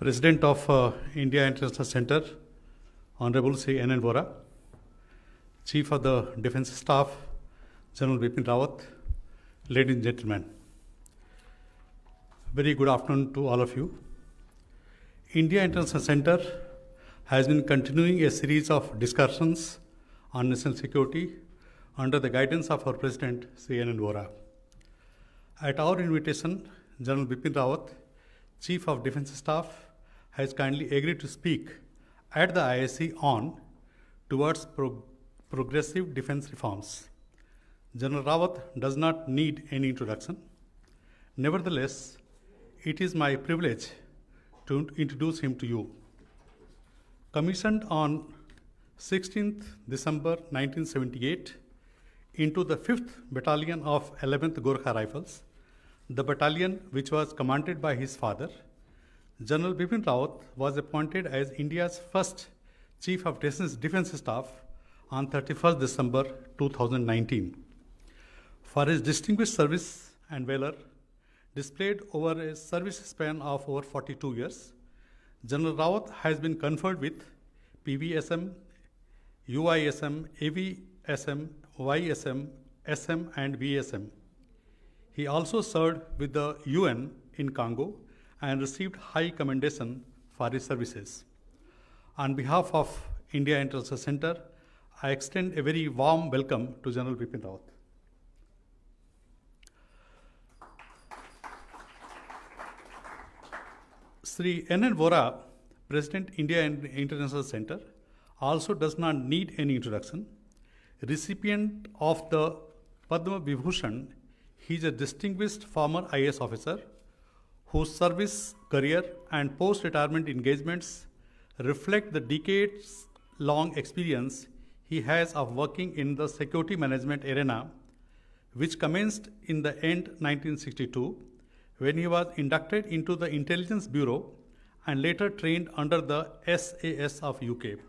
President of India International Center, Honorable Sri N.N. Vora, Chief of the Defence Staff, General Bipin Rawat, ladies and gentlemen. Very good afternoon to all of you. India International Center has been continuing a series of discussions on national security under the guidance of our President, Sri N.N. Vora. At our invitation, General Bipin Rawat, Chief of Defence Staff, has kindly agreed to speak at the IIC on towards progressive defence reforms. General Rawat does not need any introduction. Nevertheless, it is my privilege to introduce him to you. Commissioned on 16th December 1978 into the 5th Battalion of 11th Gorkha Rifles, the battalion which was commanded by his father, General Bipin Rawat was appointed as India's first Chief of Defence Staff on 31st December 2019. For his distinguished service and valor displayed over a service span of over 42 years, General Rawat has been conferred with PVSM, UISM, AVSM, YSM, SM and VSM. He also served with the UN in Congo and received high commendation for his services. On behalf of India International Center, I extend a very warm welcome to General Bipin Rawat. Sri N.N. Vora, President, India International Center, also does not need any introduction. Recipient of the Padma Vibhushan, he is a distinguished former IAS officer whose service, career, and post-retirement engagements reflect the decades-long experience he has of working in the security management arena, which commenced in the end 1962 when he was inducted into the Intelligence Bureau and later trained under the SAS of UK.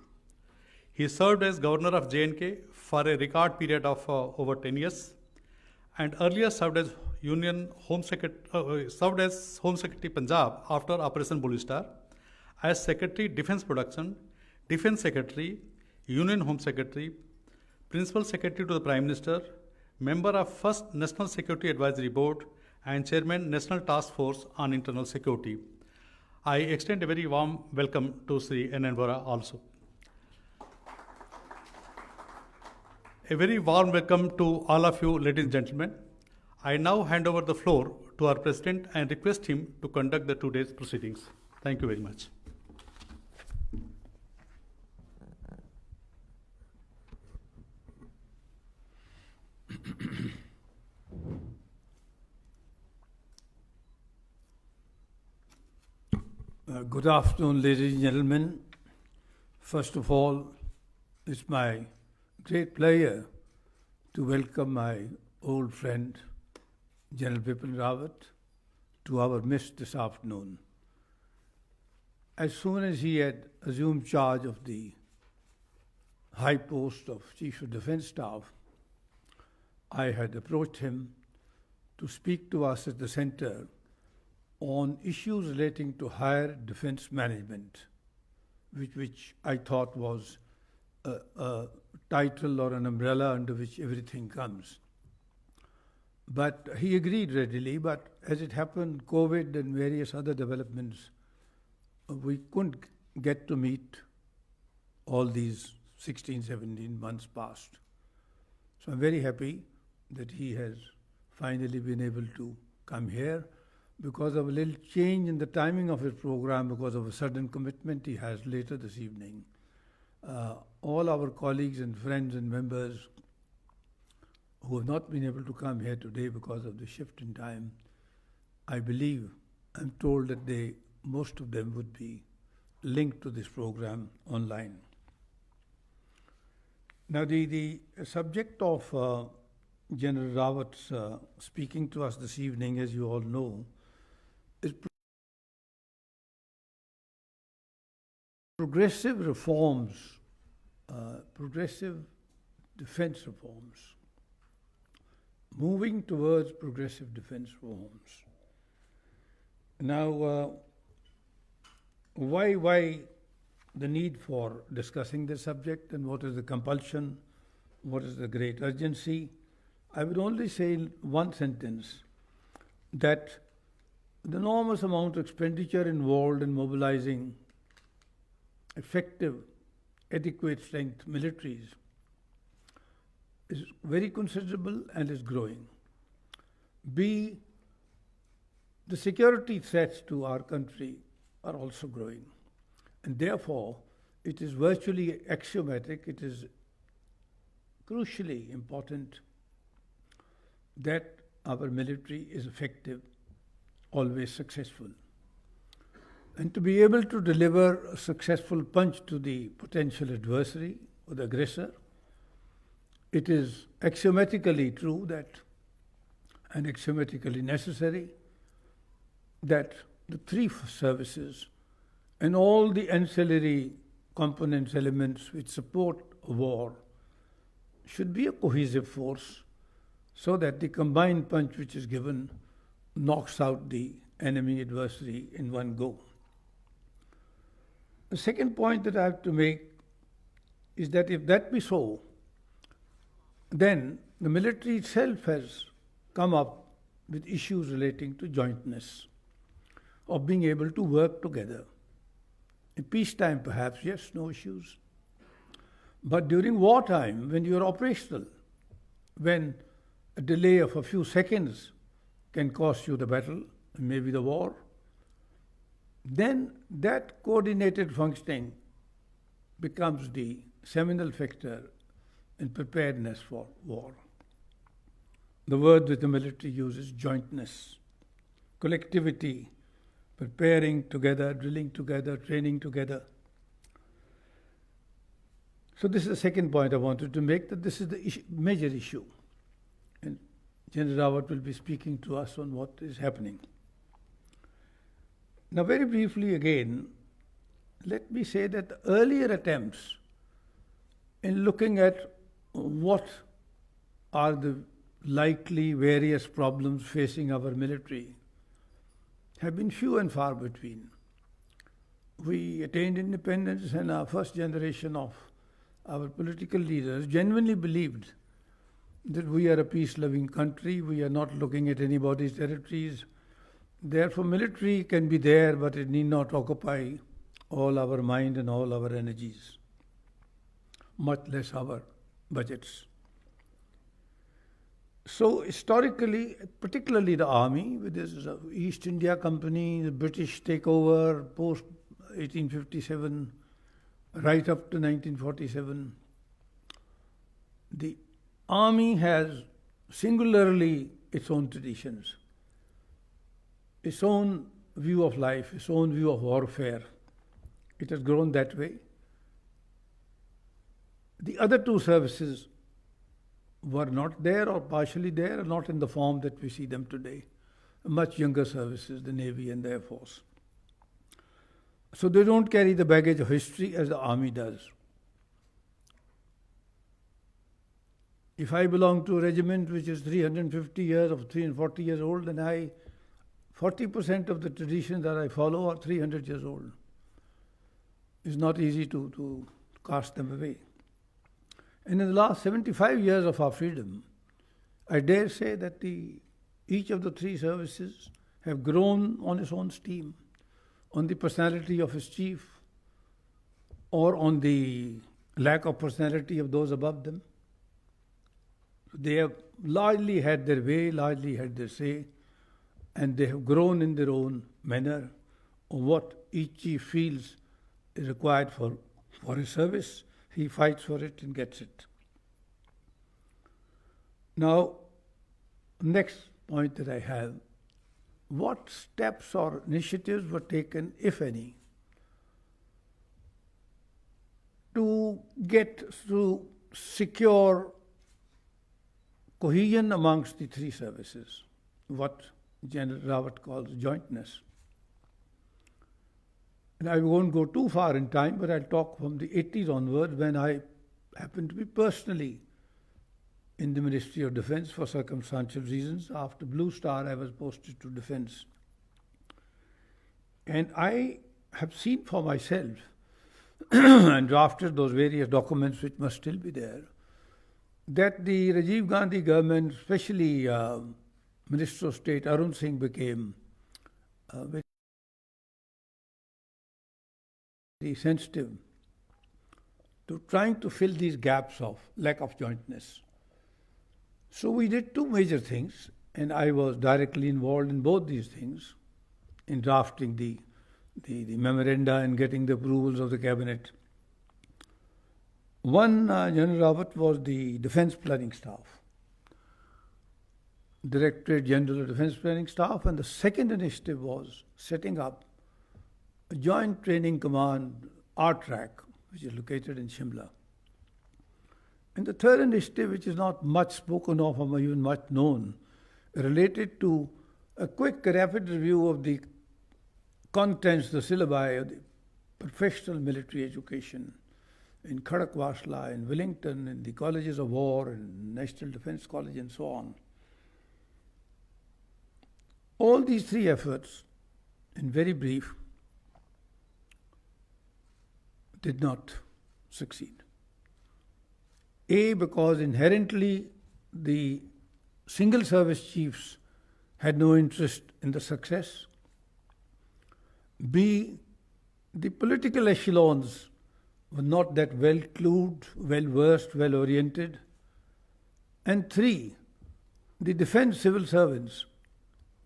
He served as Governor of J&K for a record period of over 10 years and earlier served as Home Secretary Punjab after Operation Blue Star, as Secretary Defence Production, Defence Secretary, Union Home Secretary, Principal Secretary to the Prime Minister, Member of First National Security Advisory Board, and Chairman National Task Force on Internal Security. I extend a very warm welcome to Sri N.N. Vora also. A very warm welcome to all of you, ladies and gentlemen. I now hand over the floor to our President and request him to conduct the today's proceedings. Thank you very much. Good afternoon, ladies and gentlemen. First of all, it's my great pleasure to welcome my old friend, General Bipin Rawat, to our midst this afternoon. As soon as he had assumed charge of the high post of Chief of Defence Staff, I had approached him to speak to us at the Centre on issues relating to higher defence management, which I thought was a title or an umbrella under which everything comes. But he agreed readily, but as it happened, COVID and various other developments, we couldn't get to meet all these 16, 17 months past. So I'm very happy that he has finally been able to come here because of a little change in the timing of his program, because of a sudden commitment he has later this evening. All our colleagues and friends and members who have not been able to come here today because of the shift in time, I believe, I'm told that most of them would be linked to this program online. Now, the subject of General Rawat's speaking to us this evening, as you all know, is progressive reforms, progressive defence reforms, moving towards progressive defence reforms. Now, Why the need for discussing this subject, and what is the compulsion, what is the great urgency? I would only say in one sentence that the enormous amount of expenditure involved in mobilizing effective, adequate strength militaries is very considerable and is growing. B, the security threats to our country are also growing. And therefore, it is virtually axiomatic, it is crucially important that our military is effective, always successful. And to be able to deliver a successful punch to the potential adversary or the aggressor, it is axiomatically true that, and axiomatically necessary, that the three services and all the ancillary components, elements which support a war should be a cohesive force so that the combined punch which is given knocks out the enemy adversary in one go. The second point that I have to make is that if that be so, then the military itself has come up with issues relating to jointness, of being able to work together. In peacetime, perhaps, yes, no issues. But during wartime, when you are operational, when a delay of a few seconds can cost you the battle, maybe the war, then that coordinated functioning becomes the seminal factor in preparedness for war. The word that the military uses, jointness, collectivity, preparing together, drilling together, training together. So this is the second point I wanted to make, that this is the major issue. And General Rawat will be speaking to us on what is happening. Now, very briefly again, let me say that the earlier attempts in looking at what are the likely various problems facing our military have been few and far between. We attained independence, and our first generation of our political leaders genuinely believed that we are a peace-loving country, we are not looking at anybody's territories. Therefore, military can be there, but it need not occupy all our mind and all our energies, much less our budgets. So historically, particularly the army, with this East India Company, the British takeover post 1857, right up to 1947, the army has singularly its own traditions, its own view of life, its own view of warfare. It has grown that way. The other two services were not there, or partially there, or not in the form that we see them today. Much younger services, the Navy and the Air Force. So they don't carry the baggage of history as the army does. If I belong to a regiment which is 350 years or 340 years old, then 40% of the traditions that I follow are 300 years old. It's not easy to cast them away. And in the last 75 years of our freedom, I dare say that each of the three services have grown on its own steam, on the personality of its chief, or on the lack of personality of those above them. They have largely had their way, largely had their say, and they have grown in their own manner of what each chief feels is required for his service. He fights for it and gets it. Now, next point that I have, what steps or initiatives were taken, if any, to secure cohesion amongst the three services, what General Rawat calls jointness. And I won't go too far in time, but I'll talk from the 80s onward, when I happened to be personally in the Ministry of Defense for circumstantial reasons. After Blue Star, I was posted to Defense. And I have seen for myself and drafted those various documents which must still be there, that the Rajiv Gandhi government, especially Minister of State Arun Singh, became very sensitive to trying to fill these gaps of lack of jointness. So we did two major things, and I was directly involved in both these things, in drafting the memoranda and getting the approvals of the cabinet. One, General Rawat, was the Defence Planning Staff, Directorate General of Defence Planning Staff, and the second initiative was setting up a Joint Training Command RTRAC, which is located in Shimla. And the third initiative, which is not much spoken of or even much known, related to a quick, rapid review of the contents, the syllabi of the professional military education in Khadakwasla, in Wellington, in the colleges of war, in National Defence College, and so on. All these three efforts, in very brief, did not succeed. A, because inherently the single service chiefs had no interest in the success. B, the political echelons were not that well clued, well versed, well oriented. And 3, the defence civil servants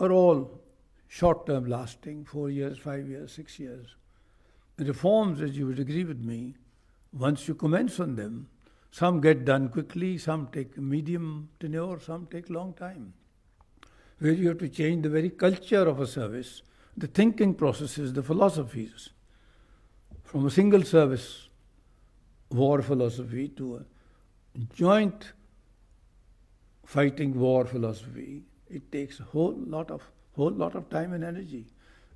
are all short-term lasting, 4 years, 5 years, 6 years. The reforms, as you would agree with me, once you commence on them, some get done quickly, some take medium tenure, some take long time. Where you have to change the very culture of a service, the thinking processes, the philosophies, from a single service war philosophy to a joint fighting war philosophy. It takes a whole lot of time and energy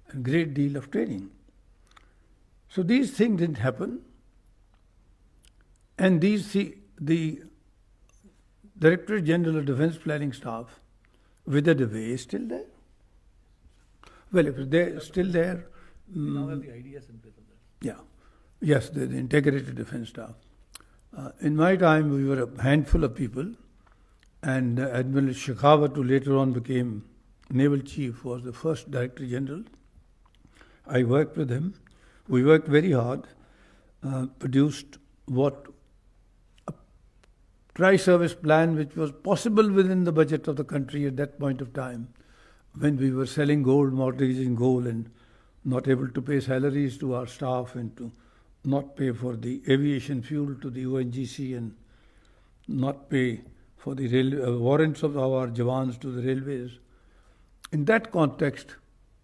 and great deal of training. So these things didn't happen. And the Directorate General of Defence Planning Staff, withered away, is still there. Well, if they're still there. Now have the IDS in place of that. Yeah. Yes, the Integrated Defence Staff. In my time, we were a handful of people, and Admiral Shekhawat, who later on became Naval Chief, was the first Director General. I worked with him. We worked very hard, produced what a tri-service plan which was possible within the budget of the country at that point of time, when we were selling gold, mortgaging gold, and not able to pay salaries to our staff and to not pay for the aviation fuel to the ONGC and not pay for the warrants of our Jawans to the railways. In that context,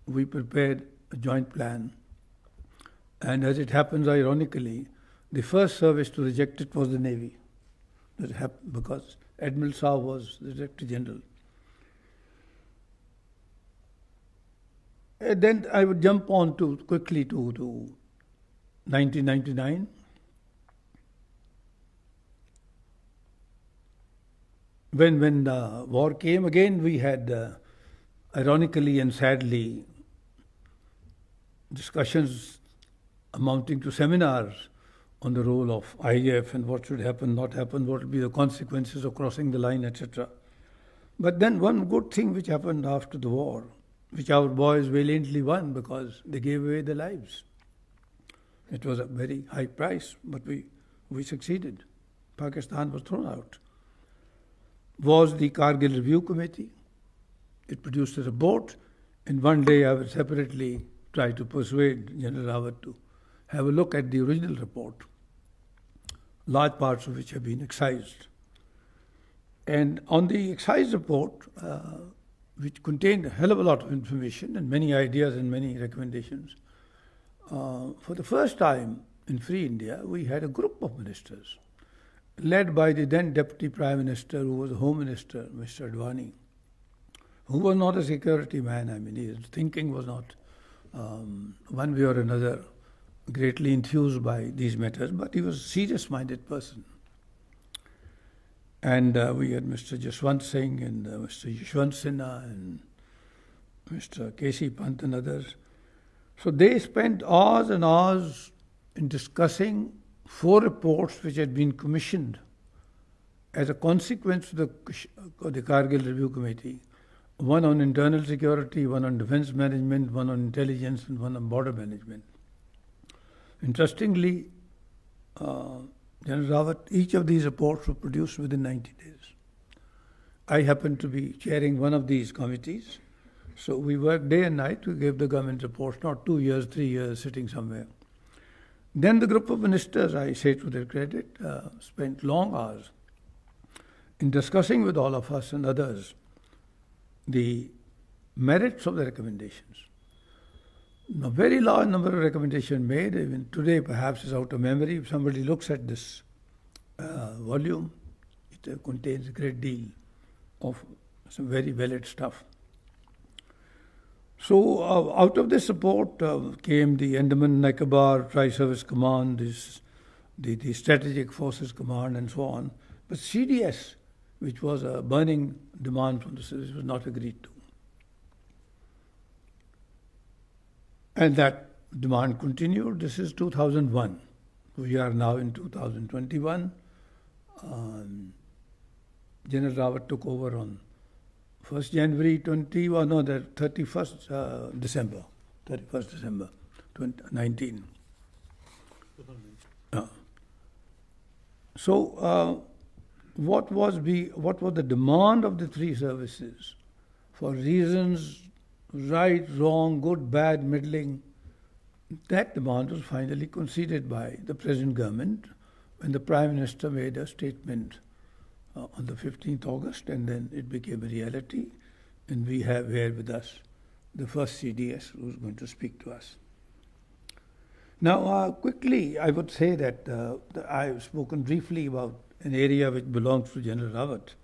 we prepared a joint plan. And as it happens, ironically, the first service to reject it was the Navy. That happened because Admiral Saab was the Director General. And then I would jump on quickly to 1999. When the war came, again we had, ironically and sadly, discussions amounting to seminars on the role of IF and what should happen, not happen, what will be the consequences of crossing the line, etc. But then one good thing which happened after the war, which our boys valiantly won because they gave away their lives. It was a very high price, but we succeeded. Pakistan was thrown out. Was the Kargil Review Committee. It produced a report, and one day I would separately try to persuade General Rawat to have a look at the original report, large parts of which have been excised. And on the excise report, which contained a hell of a lot of information and many ideas and many recommendations, for the first time in Free India, we had a group of ministers led by the then Deputy Prime Minister, who was the Home Minister, Mr. Advani, who was not a security man. I mean, his thinking was not one way or another greatly enthused by these matters, but he was a serious-minded person. And we had Mr. Jaswant Singh and Mr. Yashwant Sinha and Mr. K.C. Pant and others. So they spent hours and hours in discussing 4 reports which had been commissioned as a consequence of the Kargil Review Committee. One on internal security, one on defense management, one on intelligence, and one on border management. Interestingly, General Rawat, each of these reports were produced within 90 days. I happened to be chairing one of these committees, so we worked day and night to give the government reports, not 2 years, 3 years sitting somewhere. Then the group of ministers, I say to their credit, spent long hours in discussing with all of us and others the merits of the recommendations. A very large number of recommendations made, even today perhaps is out of memory. If somebody looks at this volume, it contains a great deal of some very valid stuff. So out of this report came the Andaman and Nicobar Tri-Service Command, the Strategic Forces Command and so on. But CDS, which was a burning demand from the service, was not agreed to. And that demand continued. This is 2001. We are now in 2021. General Rawat took over on 1st January 21, no, the 31st December 2019. So what was the demand of the 3 services for reasons right, wrong, good, bad, middling? That demand was finally conceded by the present government when the Prime Minister made a statement on the 15th August, and then it became a reality. And we have here with us the first CDS who's going to speak to us. Now, quickly, I would say that I've spoken briefly about an area which belongs to General Rawat,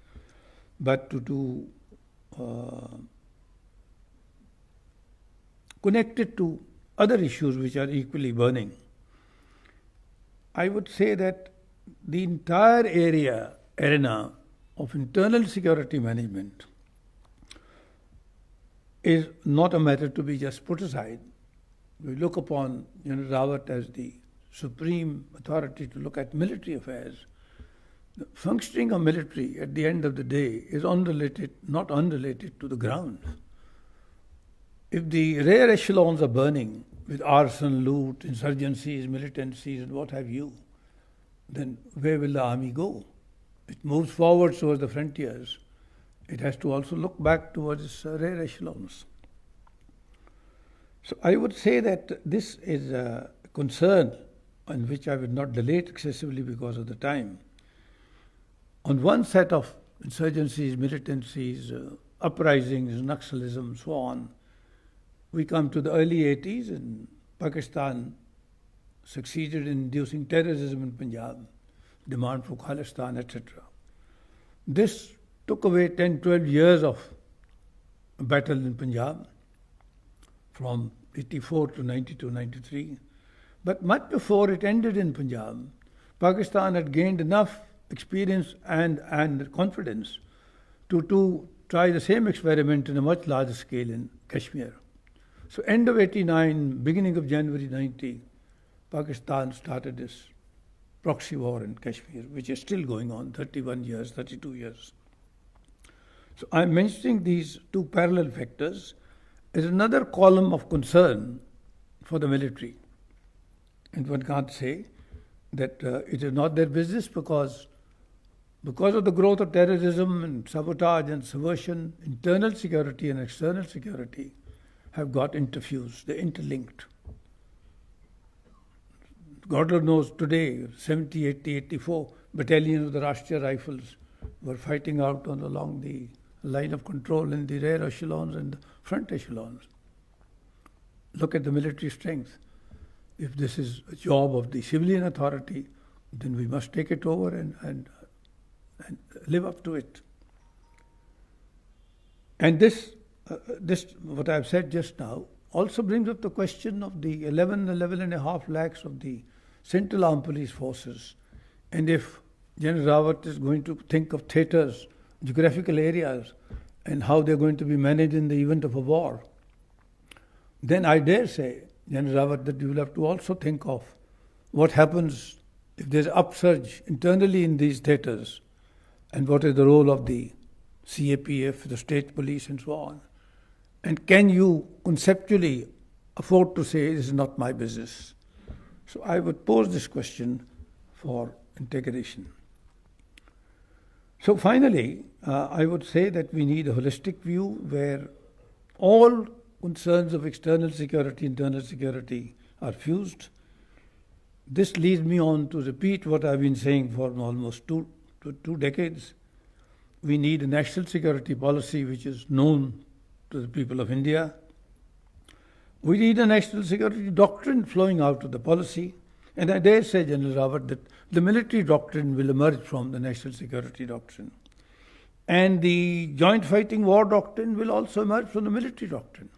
but to connect it to other issues which are equally burning, I would say that the entire arena of internal security management is not a matter to be just put aside. We look upon General Rawat as the supreme authority to look at military affairs. The functioning of military at the end of the day is not unrelated to the ground. If the rear echelons are burning with arson, loot, insurgencies, militancies, and what have you, then where will the army go? It moves forward towards the frontiers. It has to also look back towards its rear echelons. So I would say that this is a concern on which I would not dilate excessively because of the time. On one set of insurgencies, militancies, uprisings, Naxalism, so on, we come to the early 80s and Pakistan succeeded in inducing terrorism in Punjab, demand for Khalistan, etc. This took away 10, 12 years of battle in Punjab from 84 to 92, 93. But much before it ended in Punjab, Pakistan had gained enough experience and confidence to try the same experiment in a much larger scale in Kashmir. So end of 89, beginning of January 90, Pakistan started this proxy war in Kashmir, which is still going on, 31 years, 32 years. So I'm mentioning these 2 parallel factors as another column of concern for the military. And one can't say that it is not their business because of the growth of terrorism and sabotage and subversion, internal security and external security have got interfused, they're interlinked. God knows today, 70, 80, 84 battalions of the Rashtriya Rifles were fighting out along the line of control in the rear echelons and the front echelons. Look at the military strength. If this is a job of the civilian authority, then we must take it over and live up to it. And this, what I've said just now, also brings up the question of the 11.5 lakhs of the Central Armed Police Forces. And if General Rawat is going to think of theatres, geographical areas, and how they're going to be managed in the event of a war, then I dare say General Rawat, that you will have to also think of what happens if there's upsurge internally in these theatres, and what is the role of the CAPF, the state police, and so on. And can you conceptually afford to say, this is not my business? So I would pose this question for integration. So finally, I would say that we need a holistic view where all concerns of external security, internal security are fused. This leads me on to repeat what I've been saying for almost two decades. We need a national security policy which is known to the people of India. We need a national security doctrine flowing out of the policy. And I dare say, General Rawat, that the military doctrine will emerge from the national security doctrine. And the joint fighting war doctrine will also emerge from the military doctrine.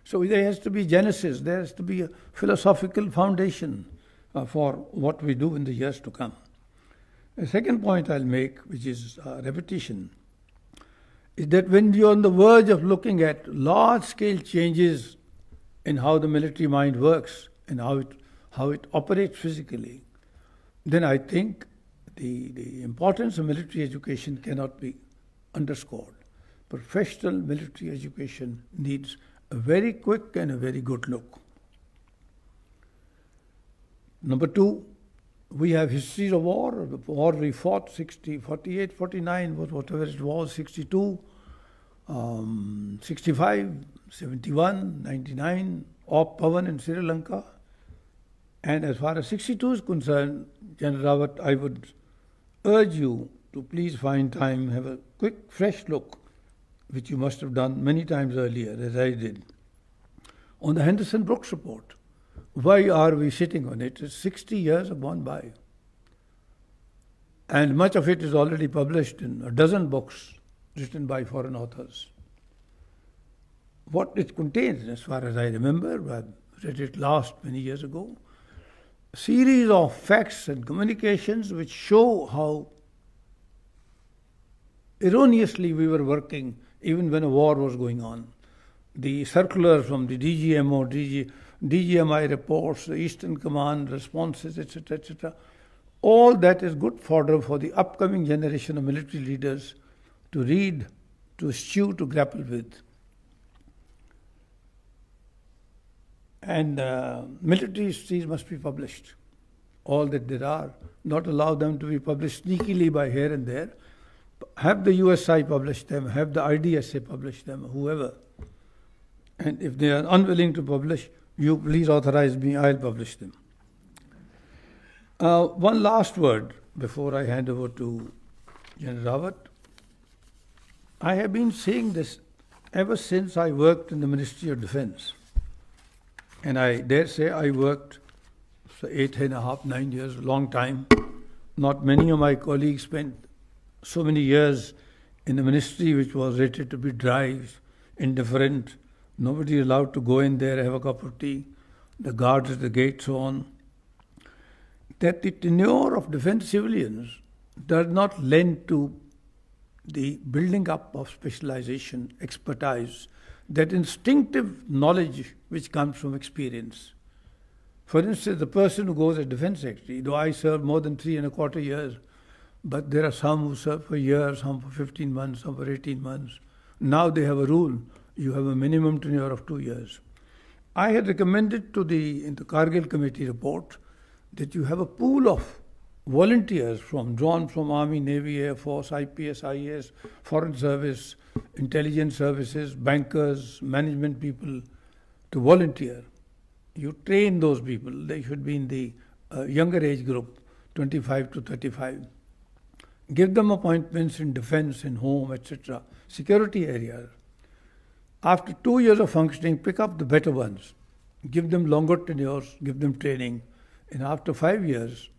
So there has to be genesis, there has to be a philosophical foundation for what we do in the years to come. The second point I'll make, which is repetition, is that when you're on the verge of looking at large-scale changes in how the military mind works and how it operates physically, then I think the importance of military education cannot be underscored. Professional military education needs a very quick and a very good look. Number two, we have histories of war. The war we fought, 60, 48, 49, whatever it was, 62, 65, 71, 99, Op Pavan in Sri Lanka. And as far as 62 is concerned, General Rawat, I would urge you to please find time, have a quick, fresh look, which you must have done many times earlier, as I did, on the Henderson-Brooks report. Why are we sitting on it? 60 years have gone by. And much of it is already published in a dozen books written by foreign authors. What it contains, as far as I remember, I read it last many years ago, a series of facts and communications which show how erroneously we were working even when a war was going on. The circulars from the DGMO, DGMI reports, the Eastern Command responses, etc., etc., all that is good fodder for the upcoming generation of military leaders to read, to eschew, to grapple with. And military histories must be published, all that there are. Not allow them to be published sneakily by here and there. Have the USI publish them, have the IDSA publish them, whoever. And if they are unwilling to publish, you please authorize me, I'll publish them. One last word before I hand over to General Rawat. I have been saying this ever since I worked in the Ministry of Defense. And I dare say I worked for 8.5, 9 years, a long time. Not many of my colleagues spent so many years in the ministry which was rated to be dry, indifferent. Nobody is allowed to go in there, have a cup of tea. The guards at the gate, so on. That the tenure of defense civilians does not lend to the building up of specialization, expertise, that instinctive knowledge which comes from experience. For instance, the person who goes as defense secretary, though I served more than 3.25 years, but there are some who serve for years, some for 15 months, some for 18 months. Now they have a rule. You have a minimum tenure of 2 years. I had recommended in the Kargil Committee report that you have a pool of volunteers drawn from Army, Navy, Air Force, IPS, IAS, Foreign Service, intelligence services, bankers, management people to volunteer. You train those people. They should be in the younger age group, 25 to 35. Give them appointments in defense, in home, etc., security areas. After 2 years of functioning, pick up the better ones. Give them longer tenures, give them training. And after 5 years,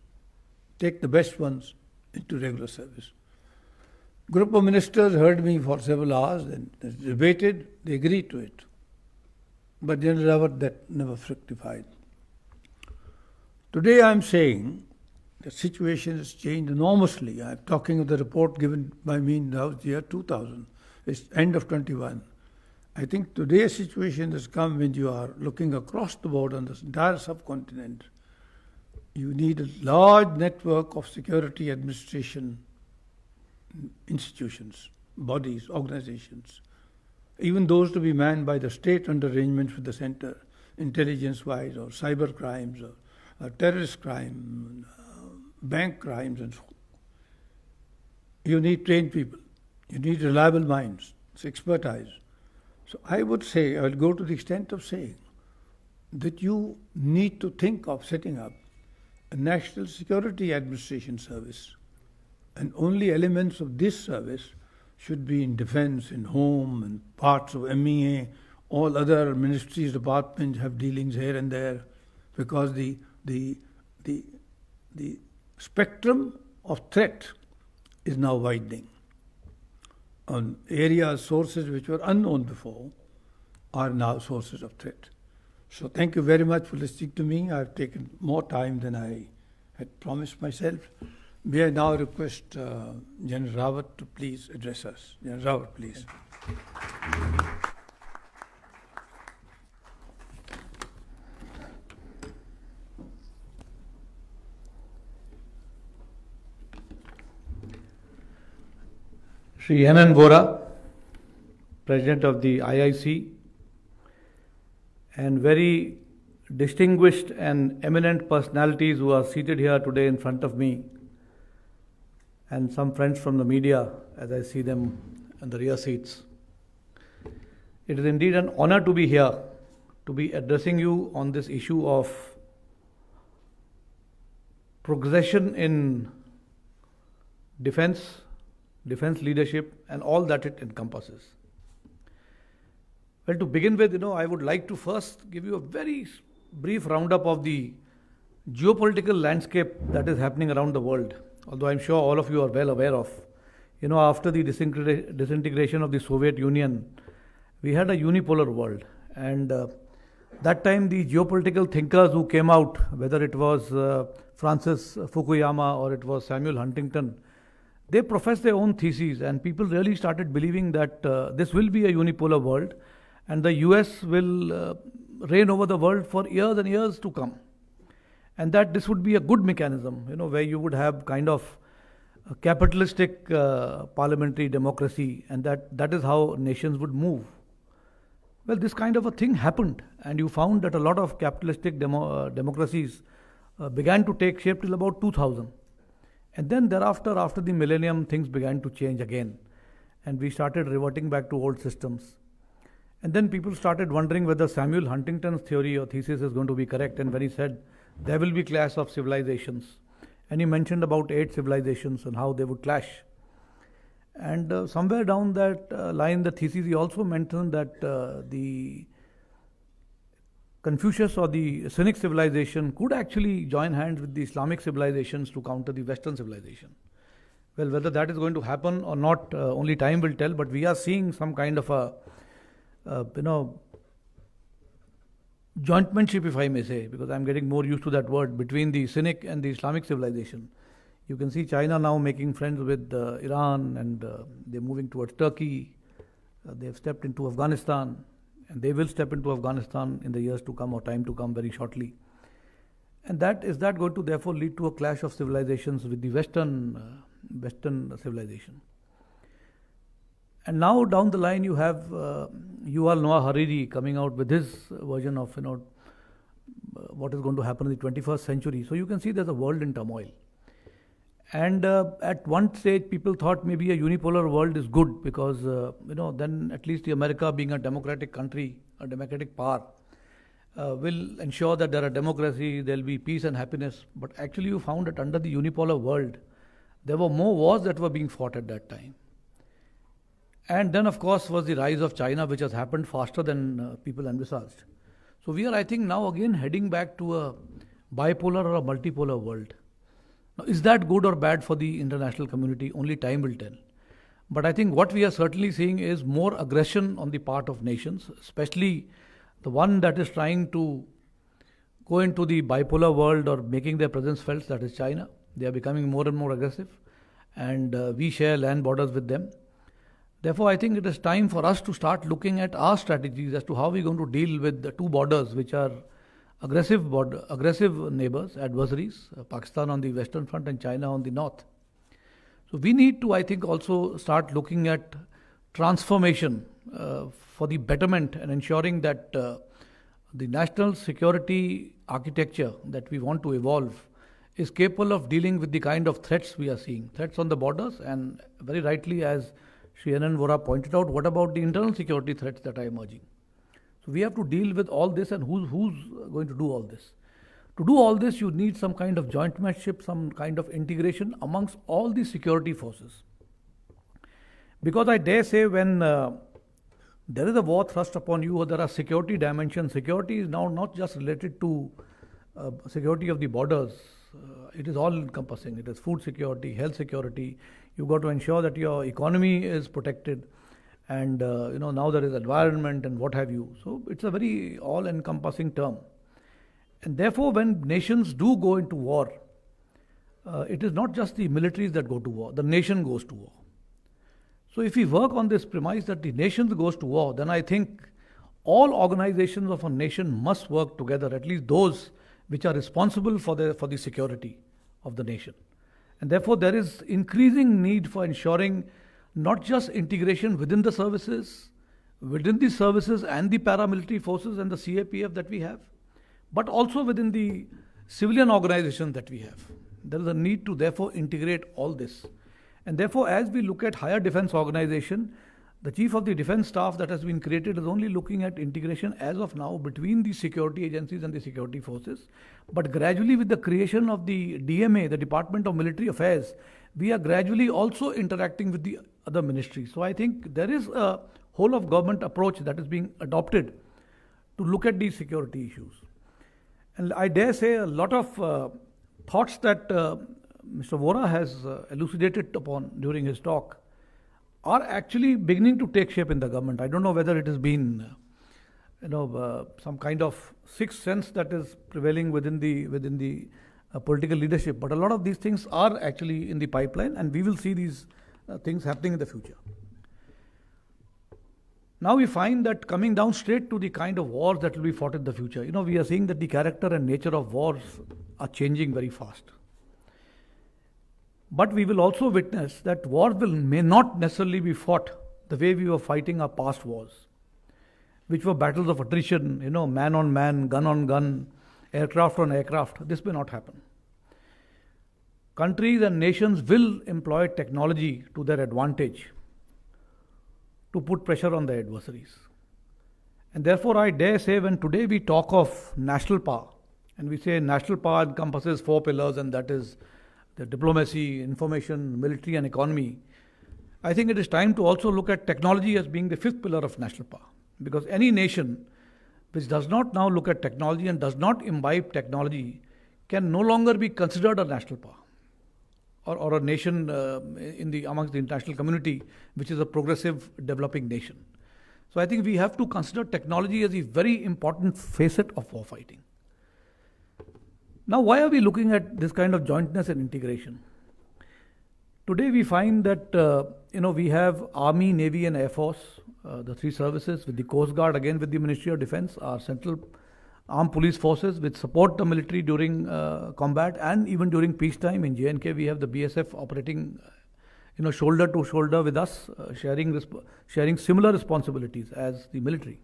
take the best ones into regular service. Group of ministers heard me for several hours and debated. They agreed to it. But General Rawat, that never fructified. Today I am saying the situation has changed enormously. I am talking of the report given by me in the year 2000. It's end of 21. I think today's situation has come when you are looking across the board on this entire subcontinent. You need a large network of security administration institutions, bodies, organizations, even those to be manned by the state under arrangements with the center, intelligence-wise, or cyber crimes, or terrorist crime, bank crimes, and so on. You need trained people. You need reliable minds. It's expertise. So I would say, I will go to the extent of saying that you need to think of setting up a National Security Administration Service, and only elements of this service should be in defense, in home, and parts of MEA. All other ministries, departments have dealings here and there, because the spectrum of threat is now widening. On areas, sources which were unknown before are now sources of threat. So thank you very much for listening to me. I've taken more time than I had promised myself. May I now request General Rawat to please address us. General Rawat, please. Shri N.N. Vora, President of the IIC, and very distinguished and eminent personalities who are seated here today in front of me, and some friends from the media as I see them in the rear seats. It is indeed an honor to be here, to be addressing you on this issue of progression in defense leadership, and all that it encompasses. Well, to begin with, I would like to first give you a very brief roundup of the geopolitical landscape that is happening around the world, although I'm sure all of you are well aware of. After the disintegration of the Soviet Union, we had a unipolar world, and that time the geopolitical thinkers who came out, whether it was Francis Fukuyama or it was Samuel Huntington, they professed their own theses, and people really started believing that this will be a unipolar world, and the US will reign over the world for years and years to come. And that this would be a good mechanism, where you would have kind of a capitalistic parliamentary democracy, and that is how nations would move. Well, this kind of a thing happened, and you found that a lot of capitalistic democracies began to take shape till about 2000. And then thereafter, after the millennium, things began to change again, and we started reverting back to old systems. And then people started wondering whether Samuel Huntington's theory or thesis is going to be correct, and when he said there will be clash of civilizations, and he mentioned about 8 civilizations and how they would clash. And somewhere down that line, the thesis, he also mentioned that the Confucius or the Cynic civilization could actually join hands with the Islamic civilizations to counter the Western civilization. Well, whether that is going to happen or not, only time will tell, but we are seeing some kind of a, jointmanship, if I may say, because I'm getting more used to that word, between the Cynic and the Islamic civilization. You can see China now making friends with Iran, and they're moving towards Turkey. They've stepped into Afghanistan, and they will step into Afghanistan in the years to come or time to come very shortly. And is that going to therefore lead to a clash of civilizations with the Western civilization? And now down the line you have Yuval Noah Harari coming out with his version of what is going to happen in the 21st century. So you can see there's a world in turmoil. And at one stage, people thought maybe a unipolar world is good because, then at least the America being a democratic country, a democratic power, will ensure that there are democracy, there will be peace and happiness. But actually you found that under the unipolar world, there were more wars that were being fought at that time. And then, of course, was the rise of China, which has happened faster than people envisaged. So we are, I think, now again heading back to a bipolar or a multipolar world. Now, is that good or bad for the international community? Only time will tell. But I think what we are certainly seeing is more aggression on the part of nations, especially the one that is trying to go into the bipolar world or making their presence felt, that is China. They are becoming more and more aggressive, and we share land borders with them. Therefore, I think it is time for us to start looking at our strategies as to how we're going to deal with the two borders, which are aggressive neighbors, adversaries, Pakistan on the western front and China on the north. So we need to, I think, also start looking at transformation for the betterment and ensuring that the national security architecture that we want to evolve is capable of dealing with the kind of threats we are seeing, threats on the borders, and very rightly, as Sri Anand Vora pointed out, what about the internal security threats that are emerging? So we have to deal with all this, and who's going to do all this? To do all this, you need some kind of jointmanship, some kind of integration amongst all the security forces. Because I dare say, when there is a war thrust upon you, or there are security dimensions, security is now not just related to security of the borders. It is all encompassing. It is food security, health security. You've got to ensure that your economy is protected, and now there is environment and what have you. So it's a very all-encompassing term. And therefore, when nations do go into war, it is not just the militaries that go to war, the nation goes to war. So if we work on this premise that the nation goes to war, then I think all organizations of a nation must work together, at least those which are responsible for the security of the nation. And therefore, there is increasing need for ensuring not just integration within the services and the paramilitary forces and the CAPF that we have, but also within the civilian organizations that we have. There is a need to therefore integrate all this. And therefore, as we look at higher defense organization, the Chief of the Defense Staff that has been created is only looking at integration as of now between the security agencies and the security forces. But gradually, with the creation of the DMA, the Department of Military Affairs, we are gradually also interacting with the other ministries. So I think there is a whole of government approach that is being adopted to look at these security issues. And I dare say a lot of thoughts that Mr. Vora has elucidated upon during his talk are actually beginning to take shape in the government. I don't know whether it has been, some kind of sixth sense that is prevailing within the political leadership. But a lot of these things are actually in the pipeline, and we will see these things happening in the future. Now we find that coming down straight to the kind of wars that will be fought in the future, we are seeing that the character and nature of wars are changing very fast. But we will also witness that wars may not necessarily be fought the way we were fighting our past wars, which were battles of attrition, man on man, gun on gun, aircraft on aircraft. This may not happen. Countries and nations will employ technology to their advantage to put pressure on their adversaries. And therefore, I dare say, when today we talk of national power, and we say national power encompasses 4 pillars, and that is the diplomacy, information, military and economy, I think it is time to also look at technology as being the 5th pillar of national power. Because any nation which does not now look at technology and does not imbibe technology can no longer be considered a national power, or a nation amongst the international community, which is a progressive developing nation. So I think we have to consider technology as a very important facet of warfighting. Now, why are we looking at this kind of jointness and integration? Today we find that we have Army, Navy and Air Force, the 3 services, with the Coast Guard, again with the Ministry of Defence, our central armed police forces which support the military during combat and even during peacetime. In J&K we have the BSF operating shoulder to shoulder with us, sharing similar responsibilities as the military.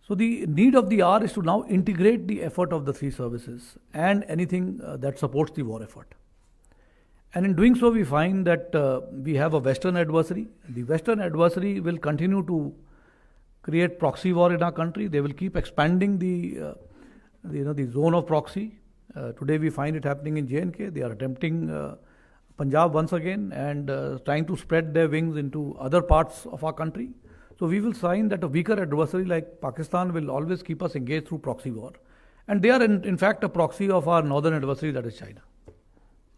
So the need of the hour is to now integrate the effort of the 3 services and anything that supports the war effort. And in doing so, we find that we have a Western adversary. The Western adversary will continue to create proxy war in our country. They will keep expanding the zone of proxy. Today we find it happening in J&K. They are attempting Punjab once again and trying to spread their wings into other parts of our country. So we will find that a weaker adversary like Pakistan will always keep us engaged through proxy war. And they are in fact a proxy of our northern adversary, that is China.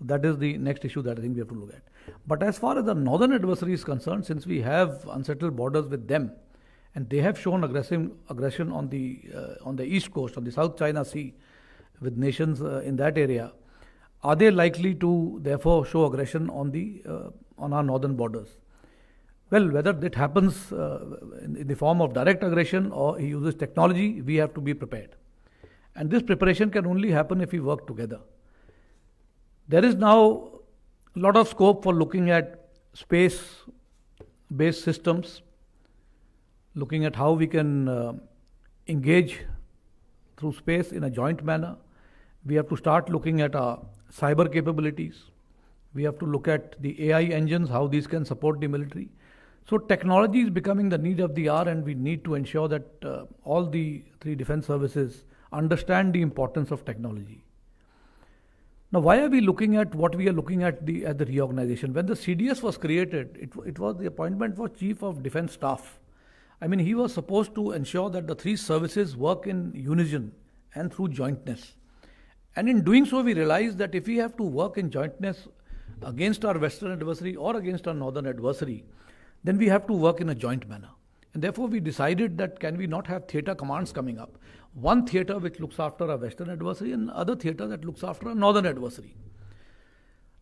That is the next issue that I think we have to look at. But as far as the northern adversary is concerned, since we have unsettled borders with them, and they have shown aggression on the east coast, on the South China Sea, with nations in that area, are they likely to therefore show aggression on our northern borders? Well, whether it happens in the form of direct aggression or he uses technology, we have to be prepared. And this preparation can only happen if we work together. There is now a lot of scope for looking at space-based systems, looking at how we can engage through space in a joint manner. We have to start looking at our cyber capabilities. We have to look at the AI engines, how these can support the military. So technology is becoming the need of the hour, and we need to ensure that all the three defense services understand the importance of technology. Now, why are we looking at what we are looking at the reorganization? When the CDS was created, it was the appointment for Chief of Defence Staff. I mean, he was supposed to ensure that the three services work in unison and through jointness. And in doing so, we realized that if we have to work in jointness against our Western adversary or against our Northern adversary, then we have to work in a joint manner. And therefore, we decided that can we not have theatre commands coming up? One theatre which looks after a Western adversary and other theatre that looks after a Northern adversary.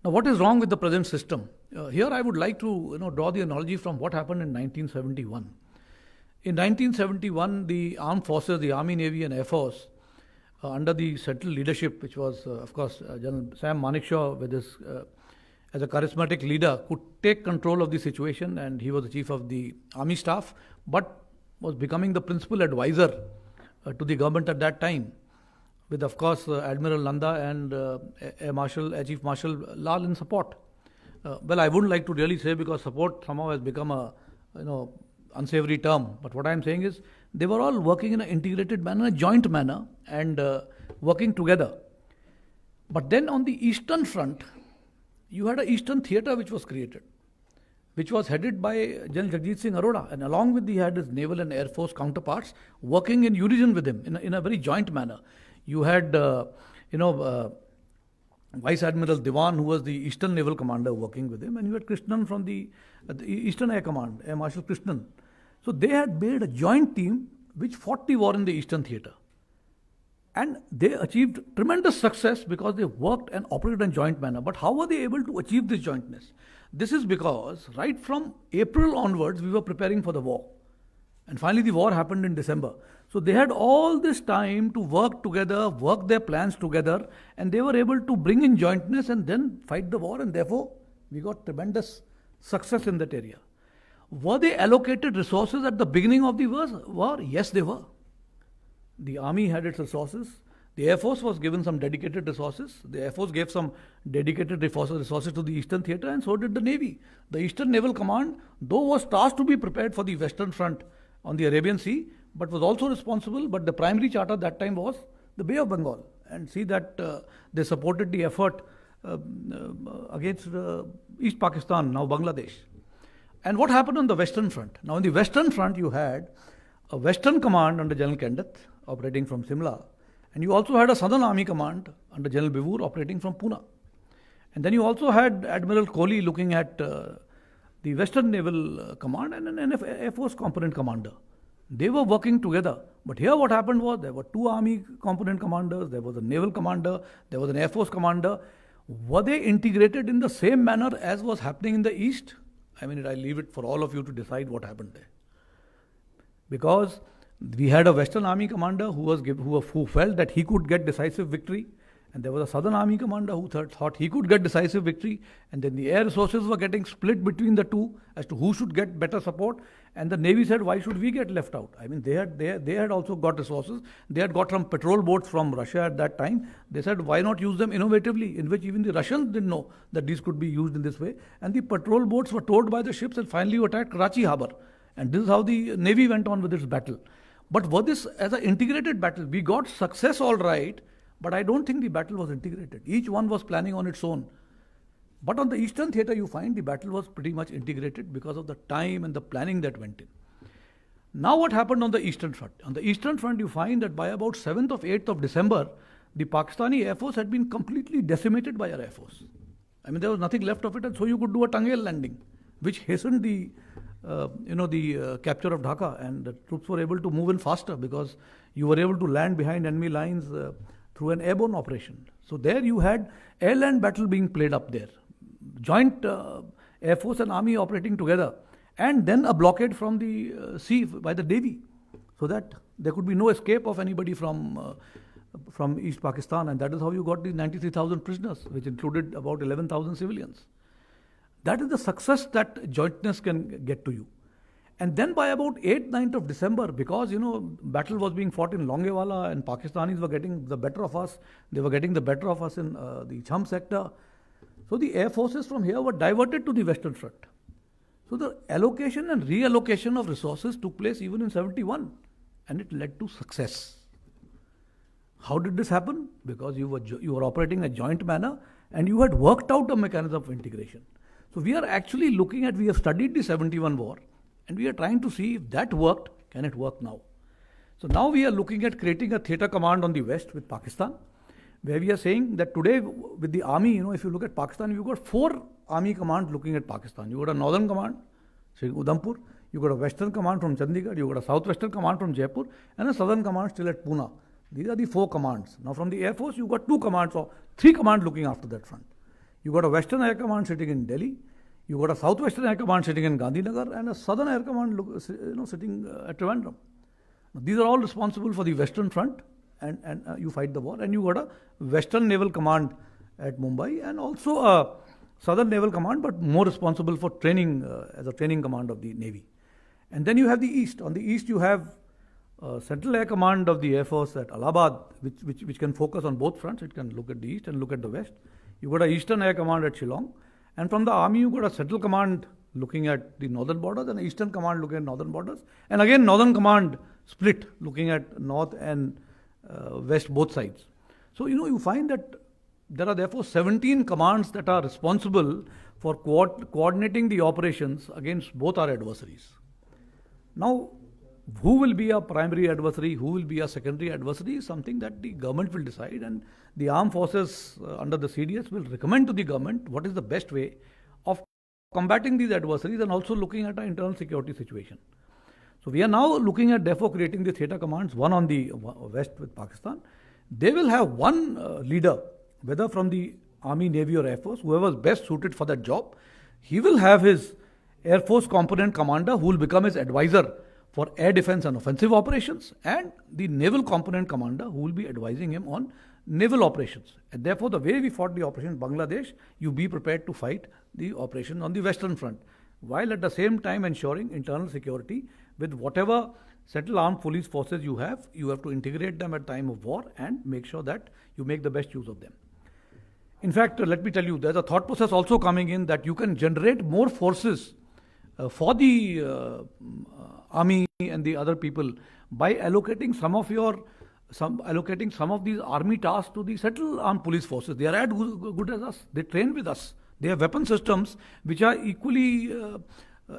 Now, what is wrong with the present system? Here I would like to draw the analogy from what happened in 1971. In 1971, the armed forces, the Army, Navy and Air Force, under the central leadership, which was, of course, General Sam Manekshaw with his as a charismatic leader, could take control of the situation, and he was the chief of the army staff, but was becoming the principal advisor to the government at that time, with, of course, Admiral Nanda and Air Chief Marshal Lal in support. Well, I wouldn't like to really say, because support somehow has become a unsavory term, but what I'm saying is they were all working in an integrated manner, a joint manner, and working together. But then on the Eastern Front, you had an Eastern Theatre which was created, which was headed by General Jagjit Singh Arora, and along with he had his naval and air force counterparts working in unison with him in a very joint manner. You had, Vice Admiral Diwan, who was the Eastern Naval Commander, working with him, and you had Krishnan from the Eastern Air Command, Air Marshal Krishnan. So they had made a joint team which fought the war in the Eastern Theatre. And they achieved tremendous success because they worked and operated in joint manner. But how were they able to achieve this jointness? This is because right from April onwards, we were preparing for the war. And finally, the war happened in December. So they had all this time to work together, work their plans together, and they were able to bring in jointness and then fight the war. And therefore, we got tremendous success in that area. Were they allocated resources at the beginning of the war? Yes, they were. The army had its resources. The Air Force was given some dedicated resources. The Air Force gave some dedicated resources to the Eastern Theatre, and so did the Navy. The Eastern Naval Command, though was tasked to be prepared for the Western Front on the Arabian Sea, but was also responsible, but the primary charter that time was the Bay of Bengal. And see that they supported the effort against East Pakistan, now Bangladesh. And what happened on the Western Front? Now, on the Western Front, you had a Western Command under General Kendit, operating from Simla. And you also had a Southern Army Command under General Bivur, operating from Pune. And then you also had Admiral Kohli looking at the Western Naval Command and an Air Force component commander. They were working together. But here what happened was there were two Army component commanders, there was a Naval commander, there was an Air Force commander. Were they integrated in the same manner as was happening in the East? I mean, I leave it for all of you to decide what happened there. Because we had a Western Army commander who felt that he could get decisive victory, and there was a Southern Army commander who thought he could get decisive victory, and then the air resources were getting split between the two as to who should get better support, and the Navy said, why should we get left out? I mean, they had also got resources. They had got some patrol boats from Russia at that time. They said, why not use them innovatively, in which even the Russians didn't know that these could be used in this way, and the patrol boats were towed by the ships and finally attacked Karachi harbour. And this is how the Navy went on with its battle. But was this as an integrated battle? We got success all right, but I don't think the battle was integrated. Each one was planning on its own. But on the Eastern Theatre, you find the battle was pretty much integrated because of the time and the planning that went in. Now what happened on the Eastern Front? On the Eastern Front, you find that by about 7th or 8th of December, the Pakistani Air Force had been completely decimated by our Air Force. I mean, there was nothing left of it, and so you could do a Tangel landing, which hastened the capture of Dhaka, and the troops were able to move in faster because you were able to land behind enemy lines through an airborne operation. So there you had air-land battle being played up there. Joint Air Force and Army operating together. and then a blockade from the sea by the Navy, so that there could be no escape of anybody from East Pakistan, and that is how you got the 93,000 prisoners, which included about 11,000 civilians. That is the success that jointness can get to you. And then by about 8th, 9th of December, because, battle was being fought in Longewala and Pakistanis were getting the better of us, they were getting the better of us in the Cham sector. So the air forces from here were diverted to the Western Front. So the allocation and reallocation of resources took place even in 71, and it led to success. How did this happen? Because you were operating in a joint manner and you had worked out a mechanism of integration. So we are actually we have studied the 71 war and we are trying to see if that worked, can it work now? So now we are looking at creating a theatre command on the west with Pakistan, where we are saying that today with the army, if you look at Pakistan, you've got 4 army commands looking at Pakistan. You've got a northern command, say Udhampur, you've got a western command from Chandigarh, you've got a southwestern command from Jaipur, and a southern command still at Pune. These are the 4 commands. Now from the Air Force, you've got 2 commands or 3 commands looking after that front. You've got a Western Air Command sitting in Delhi, you've got a Southwestern Air Command sitting in Gandhinagar, and a Southern Air Command sitting at Tribune. These are all responsible for the Western Front, and you fight the war. And you've got a Western Naval Command at Mumbai, and also a Southern Naval Command, but more responsible for training, as a training command of the Navy. And then you have the East. On the East, you have Central Air Command of the Air Force at Allahabad, which can focus on both fronts. It can look at the East and look at the West. You've got a Eastern Air Command at Shillong. And from the Army, you've got a Central Command looking at the northern borders and an Eastern Command looking at northern borders. And again, Northern Command split, looking at North and West, both sides. So, you find that there are therefore 17 commands that are responsible for coordinating the operations against both our adversaries. Now, who will be a primary adversary, who will be a secondary adversary is something that the government will decide, and the armed forces under the CDS will recommend to the government what is the best way of combating these adversaries and also looking at our internal security situation. So we are now looking at therefore creating the theatre commands, one on the west with Pakistan. They will have one leader, whether from the Army, Navy or Air Force, whoever is best suited for that job. He will have his Air Force component commander who will become his advisor for air defense and offensive operations, and the naval component commander who will be advising him on naval operations. And therefore, the way we fought the operation in Bangladesh, you be prepared to fight the operation on the Western Front, while at the same time ensuring internal security with whatever Central Armed Police Forces you have to integrate them at time of war and make sure that you make the best use of them. In fact, let me tell you, there's a thought process also coming in that you can generate more forces for the army and the other people by allocating some of these army tasks to the Central Armed Police Forces. They are as good as us. They train with us. They have weapon systems which are equally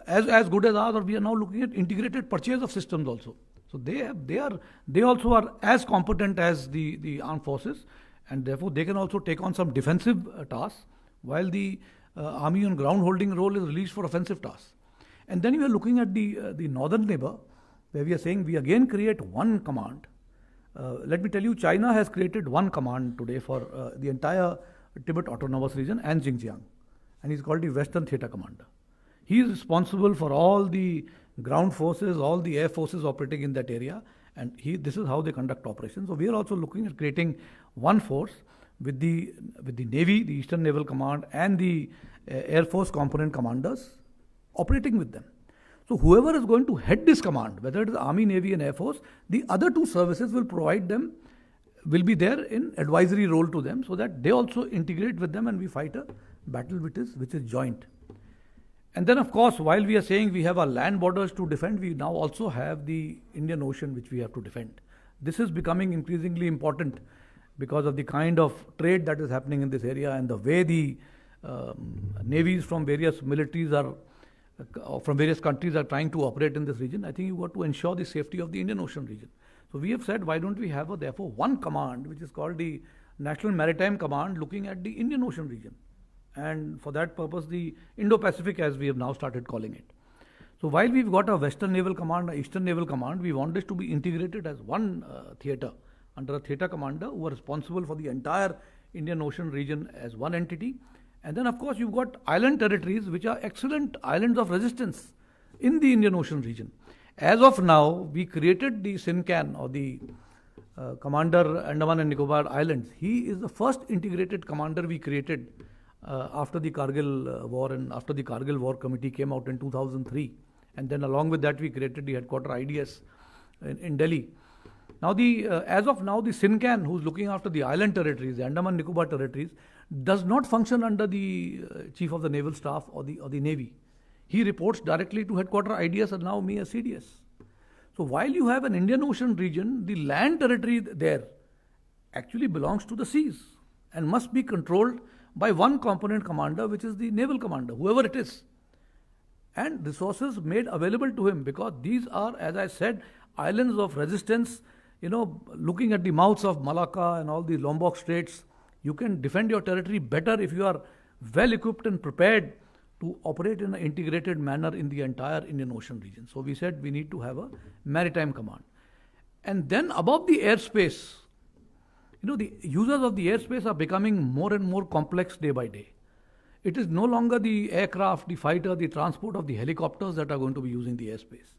as good as ours, or we are now looking at integrated purchase of systems also. So they also are as competent as the armed forces, and therefore they can also take on some defensive tasks, while the army on ground holding role is released for offensive tasks. And then we are looking at the northern neighbor, where we are saying we again create one command. Let me tell you, China has created one command today for the entire Tibet Autonomous Region and Xinjiang, and he's called the Western Theatre Commander. He is responsible for all the ground forces, all the air forces operating in that area, and this is how they conduct operations. So we are also looking at creating one force with the Navy, the Eastern Naval Command, and the Air Force component commanders operating with them. So whoever is going to head this command, whether it is Army, Navy and Air Force, the other two services will be there in advisory role to them, so that they also integrate with them and we fight a battle which is joint. And then of course, while we are saying we have our land borders to defend, we now also have the Indian Ocean which we have to defend. This is becoming increasingly important because of the kind of trade that is happening in this area and the way the navies from various militaries from various countries are trying to operate in this region. I think you've got to ensure the safety of the Indian Ocean region. So we have said, why don't we have therefore one command which is called the National Maritime Command, looking at the Indian Ocean region. And for that purpose, the Indo-Pacific, as we have now started calling it. So while we've got a Western Naval Command, a Eastern Naval Command, we want this to be integrated as one theatre, under a theatre commander who are responsible for the entire Indian Ocean region as one entity. And then of course you've got island territories which are excellent islands of resistance. in the Indian Ocean region. As of now, we created the SINCAN, or the Commander Andaman and Nicobar Islands. He is the first integrated commander we created after the Kargil war, and after the Kargil War Committee came out in 2003. And then along with that, we created the headquarter IDS in Delhi. Now, as of now, the SINCAN, who's looking after the island territories, the Andaman Nicobar territories, does not function under the Chief of the Naval Staff or the Navy. He reports directly to headquarter IDS and now me as CDS. So while you have an Indian Ocean region, the land territory there actually belongs to the seas and must be controlled by one component commander, which is the naval commander, whoever it is. And resources made available to him, because these are, as I said, islands of resistance. Looking at the mouths of Malacca and all the Lombok Straits, you can defend your territory better if you are well equipped and prepared to operate in an integrated manner in the entire Indian Ocean region. So we said we need to have a maritime command. And then above the airspace, the users of the airspace are becoming more and more complex day by day. It is no longer the aircraft, the fighter, the transport of the helicopters that are going to be using the airspace.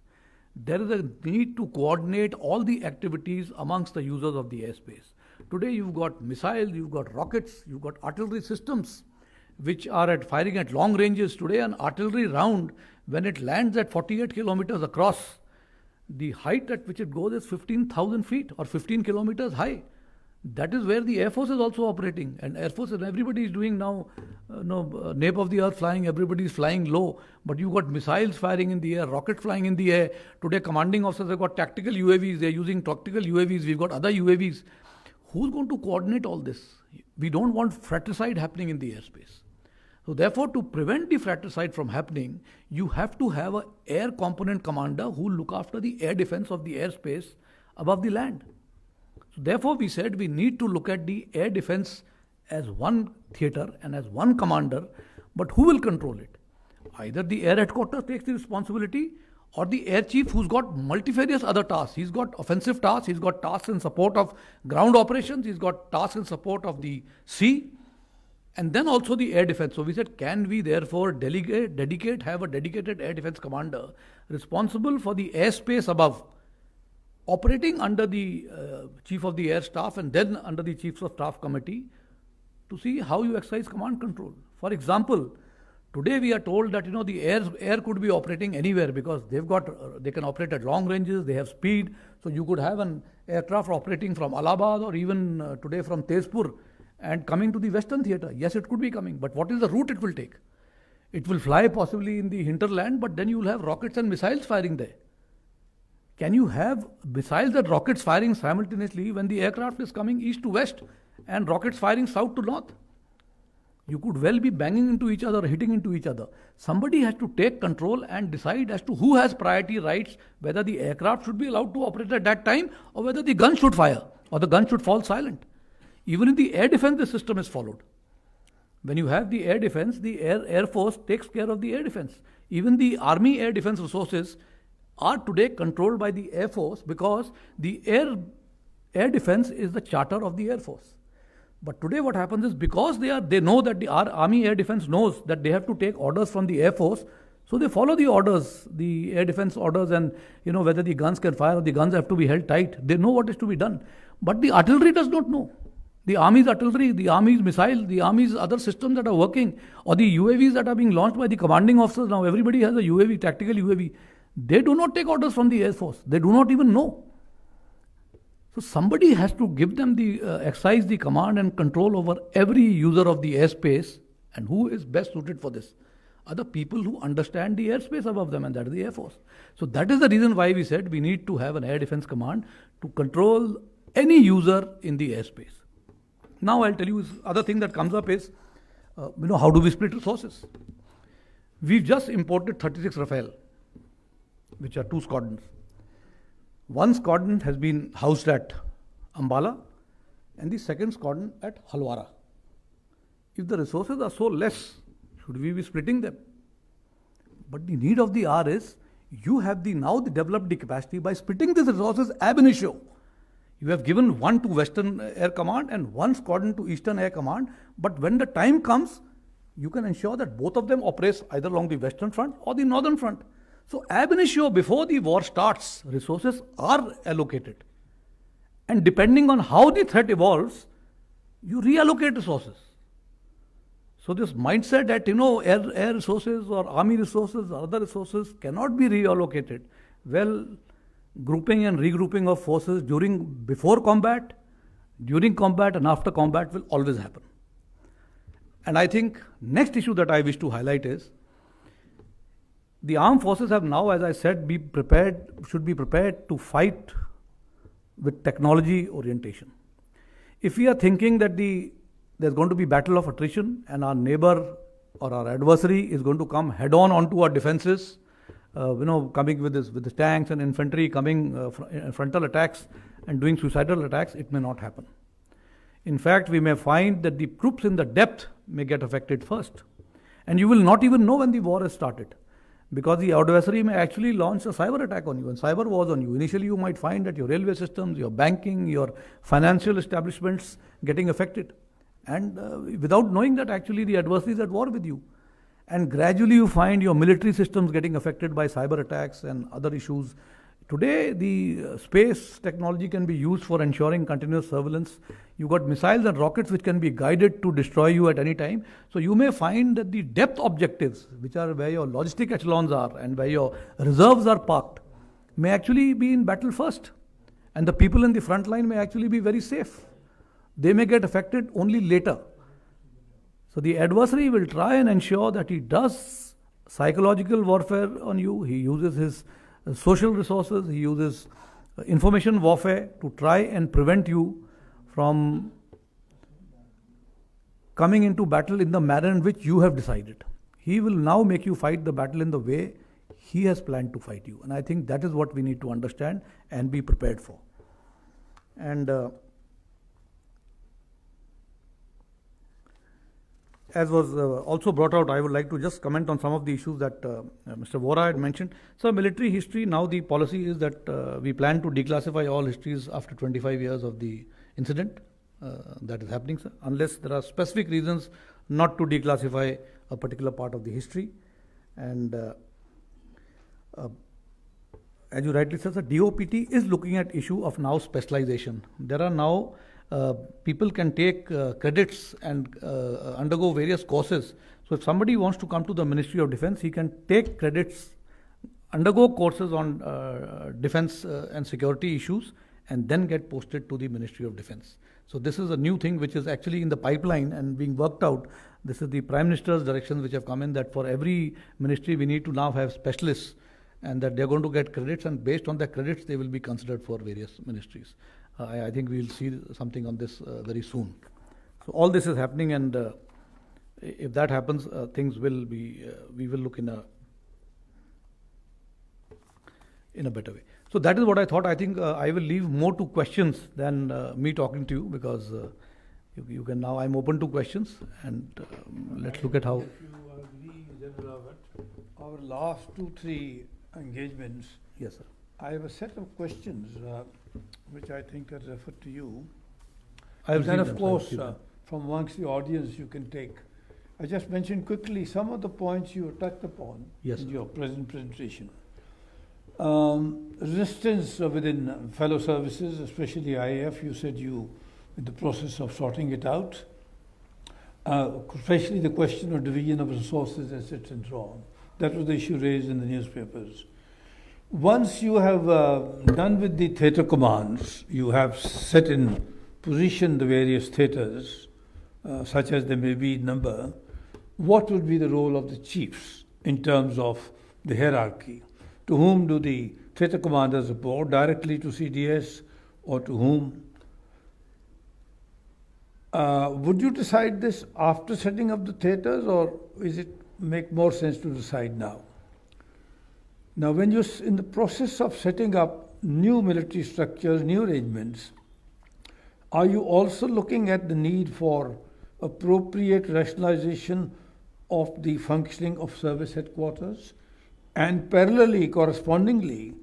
There is a need to coordinate all the activities amongst the users of the airspace. Today you've got missiles, you've got rockets, you've got artillery systems which are firing at long ranges. Today an artillery round, when it lands at 48 kilometers across, the height at which it goes is 15,000 feet or 15 kilometers high. That is where the Air Force is also operating. And Air Force, and everybody is doing now, nape of the earth flying, everybody is flying low. But you've got missiles firing in the air, rockets flying in the air. Today commanding officers have got tactical UAVs, they're using tactical UAVs, we've got other UAVs. Who's going to coordinate all this? We don't want fratricide happening in the airspace. So therefore, to prevent the fratricide from happening, you have to have an air component commander who will look after the air defense of the airspace above the land. So therefore, we said we need to look at the air defense as one theatre and as one commander, but who will control it? Either the air headquarters takes the responsibility, or the air chief, who's got multifarious other tasks. He's got offensive tasks, he's got tasks in support of ground operations, he's got tasks in support of the sea, and then also the air defense. So we said, can we therefore have a dedicated air defense commander responsible for the airspace above, operating under the Chief of the Air Staff and then under the Chiefs of Staff Committee, to see how you exercise command control. For example, today we are told that the air could be operating anywhere, because they can operate at long ranges, they have speed. So you could have an aircraft operating from Allahabad or even today from Tezpur and coming to the Western Theatre. Yes, it could be coming, but what is the route it will take? It will fly possibly in the hinterland, but then you will have rockets and missiles firing there. Can you have missiles and rockets firing simultaneously when the aircraft is coming east to west and rockets firing south to north? You could well be banging into each other, hitting into each other. Somebody has to take control and decide as to who has priority rights, whether the aircraft should be allowed to operate at that time or whether the gun should fire or the gun should fall silent. Even in the air defense, the system is followed. When you have the air defense, the Air Force takes care of the air defense. Even the Army air defense resources are today controlled by the Air Force, because the air defense is the charter of the Air Force. But today what happens is, because they know that the Army air defense knows that they have to take orders from the Air Force, so they follow the orders, the air defense orders, and whether the guns can fire or the guns have to be held tight. They know what is to be done. But the artillery does not know. The Army's artillery, the Army's missiles, the Army's other systems that are working, or the UAVs that are being launched by the commanding officers. Now everybody has a UAV, tactical UAV. They do not take orders from the Air Force. They do not even know. So somebody has to give them exercise the command and control over every user of the airspace. And who is best suited for this? Are the people who understand the airspace above them, and that is the Air Force. So that is the reason why we said we need to have an air defense command to control any user in the airspace. Now I'll tell you, other thing that comes up is, how do we split resources? We've just imported 36 Rafale, which are 2 squadrons. 1 squadron has been housed at Ambala and the 2nd squadron at Halwara. If the resources are so less, should we be splitting them? But the need of the hour is, you have now developed the capacity by splitting these resources ab initio. You have given 1 to Western Air Command and 1 squadron to Eastern Air Command, but when the time comes, you can ensure that both of them operate either along the Western Front or the Northern Front. So ab initio, before the war starts, resources are allocated. And depending on how the threat evolves, you reallocate resources. So this mindset that, air resources or army resources or other resources cannot be reallocated. Well, grouping and regrouping of forces before combat, during combat and after combat will always happen. And I think next issue that I wish to highlight is the armed forces have now, as I said, should be prepared to fight with technology orientation. If we are thinking that there's going to be battle of attrition and our neighbor or our adversary is going to come head on onto our defenses, coming with the tanks and infantry coming frontal attacks and doing suicidal attacks, it may not happen. In fact, we may find that the troops in the depth may get affected first. And you will not even know when the war has started, because the adversary may actually launch a cyber attack on you and cyber wars on you. Initially, you might find that your railway systems, your banking, your financial establishments getting affected. And without knowing that actually the adversary is at war with you. And gradually you find your military systems getting affected by cyber attacks and other issues. Today, the space technology can be used for ensuring continuous surveillance. You've got missiles and rockets which can be guided to destroy you at any time. So you may find that the depth objectives, which are where your logistic echelons are and where your reserves are parked, may actually be in battle first. And the people in the front line may actually be very safe. They may get affected only later. So the adversary will try and ensure that he does psychological warfare on you. He uses his social resources, he uses information warfare to try and prevent you from coming into battle in the manner in which you have decided. He will now make you fight the battle in the way he has planned to fight you. And I think that is what we need to understand and be prepared for. And as was also brought out, I would like to just comment on some of the issues that Mr. Vora had mentioned. So, military history, now the policy is that we plan to declassify all histories after 25 years of the incident. That is happening, sir, unless there are specific reasons not to declassify a particular part of the history. And as you rightly said, the DOPT is looking at issue of now specialization. There are now people can take credits and undergo various courses. So if somebody wants to come to the Ministry of Defence, he can take credits, undergo courses on defence and security issues, and then get posted to the Ministry of Defence. So this is a new thing which is actually in the pipeline and being worked out. This is the Prime Minister's directions which have come in, that for every ministry we need to now have specialists, and that they're going to get credits, and based on their credits they will be considered for various ministries. I think we will see something on this very soon. So all this is happening, and if that happens, things will be, we will look in a better way. So that is what I thought. I think I will leave more to questions than me talking to you, because you can now, I'm open to questions, and let's look at how. If you agree, General Rawat, our last 2-3 engagements, Yes, sir. I have a set of questions which I think are referred to you. I have then, seen of them, course, sir. from amongst the audience you can take. I just mentioned quickly some of the points you touched upon Yes, in sir. your present presentation. Resistance within fellow services, especially IAF, you said you in the process of sorting it out, especially the question of division of resources, assets and so on. That was the issue raised in the newspapers. Once you have done with the theatre commands, you have set in position the various theatres, such as they may be in number, what would be the role of the chiefs in terms of the hierarchy? To whom do the theatre commanders report? Directly to CDS, or to whom? Would you decide this after setting up the theatres, or is it make more sense to decide now? Now, when you're in the process of setting up new military structures, new arrangements, are you also looking at the need for appropriate rationalization of the functioning of service headquarters, and parallelly, correspondingly,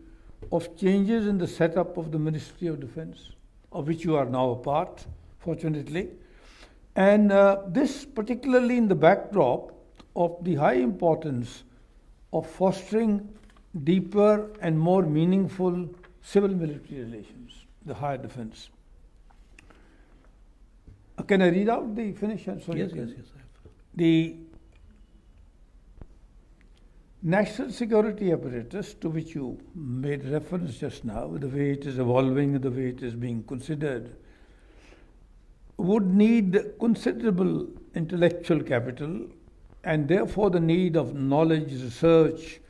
of changes in the setup of the Ministry of Defence, of which you are now a part, fortunately? And this particularly in the backdrop of the high importance of fostering deeper and more meaningful civil-military relations, the higher defense. Can I read out the finish? Sorry. Yes. The national security apparatus, to which you made reference just now, the way it is evolving, the way it is being considered, would need considerable intellectual capital, and therefore the need of knowledge, research,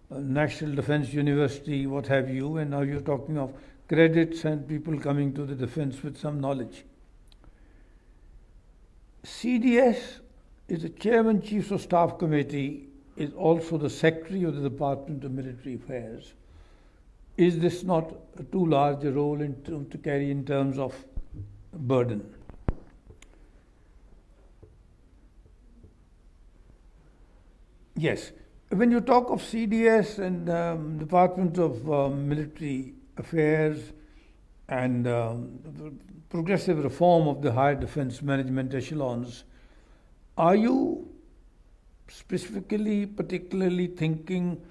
National Defense University, what have you, and now you're talking of credits and people coming to the defense with some knowledge. CDS is the Chairman Chiefs of Staff Committee, is also the Secretary of the Department of Military Affairs. Is this not too large a role to carry in terms of burden? Yes. When you talk of CDS and Department of Military Affairs and progressive reform of the higher defense management echelons, are you specifically, particularly thinking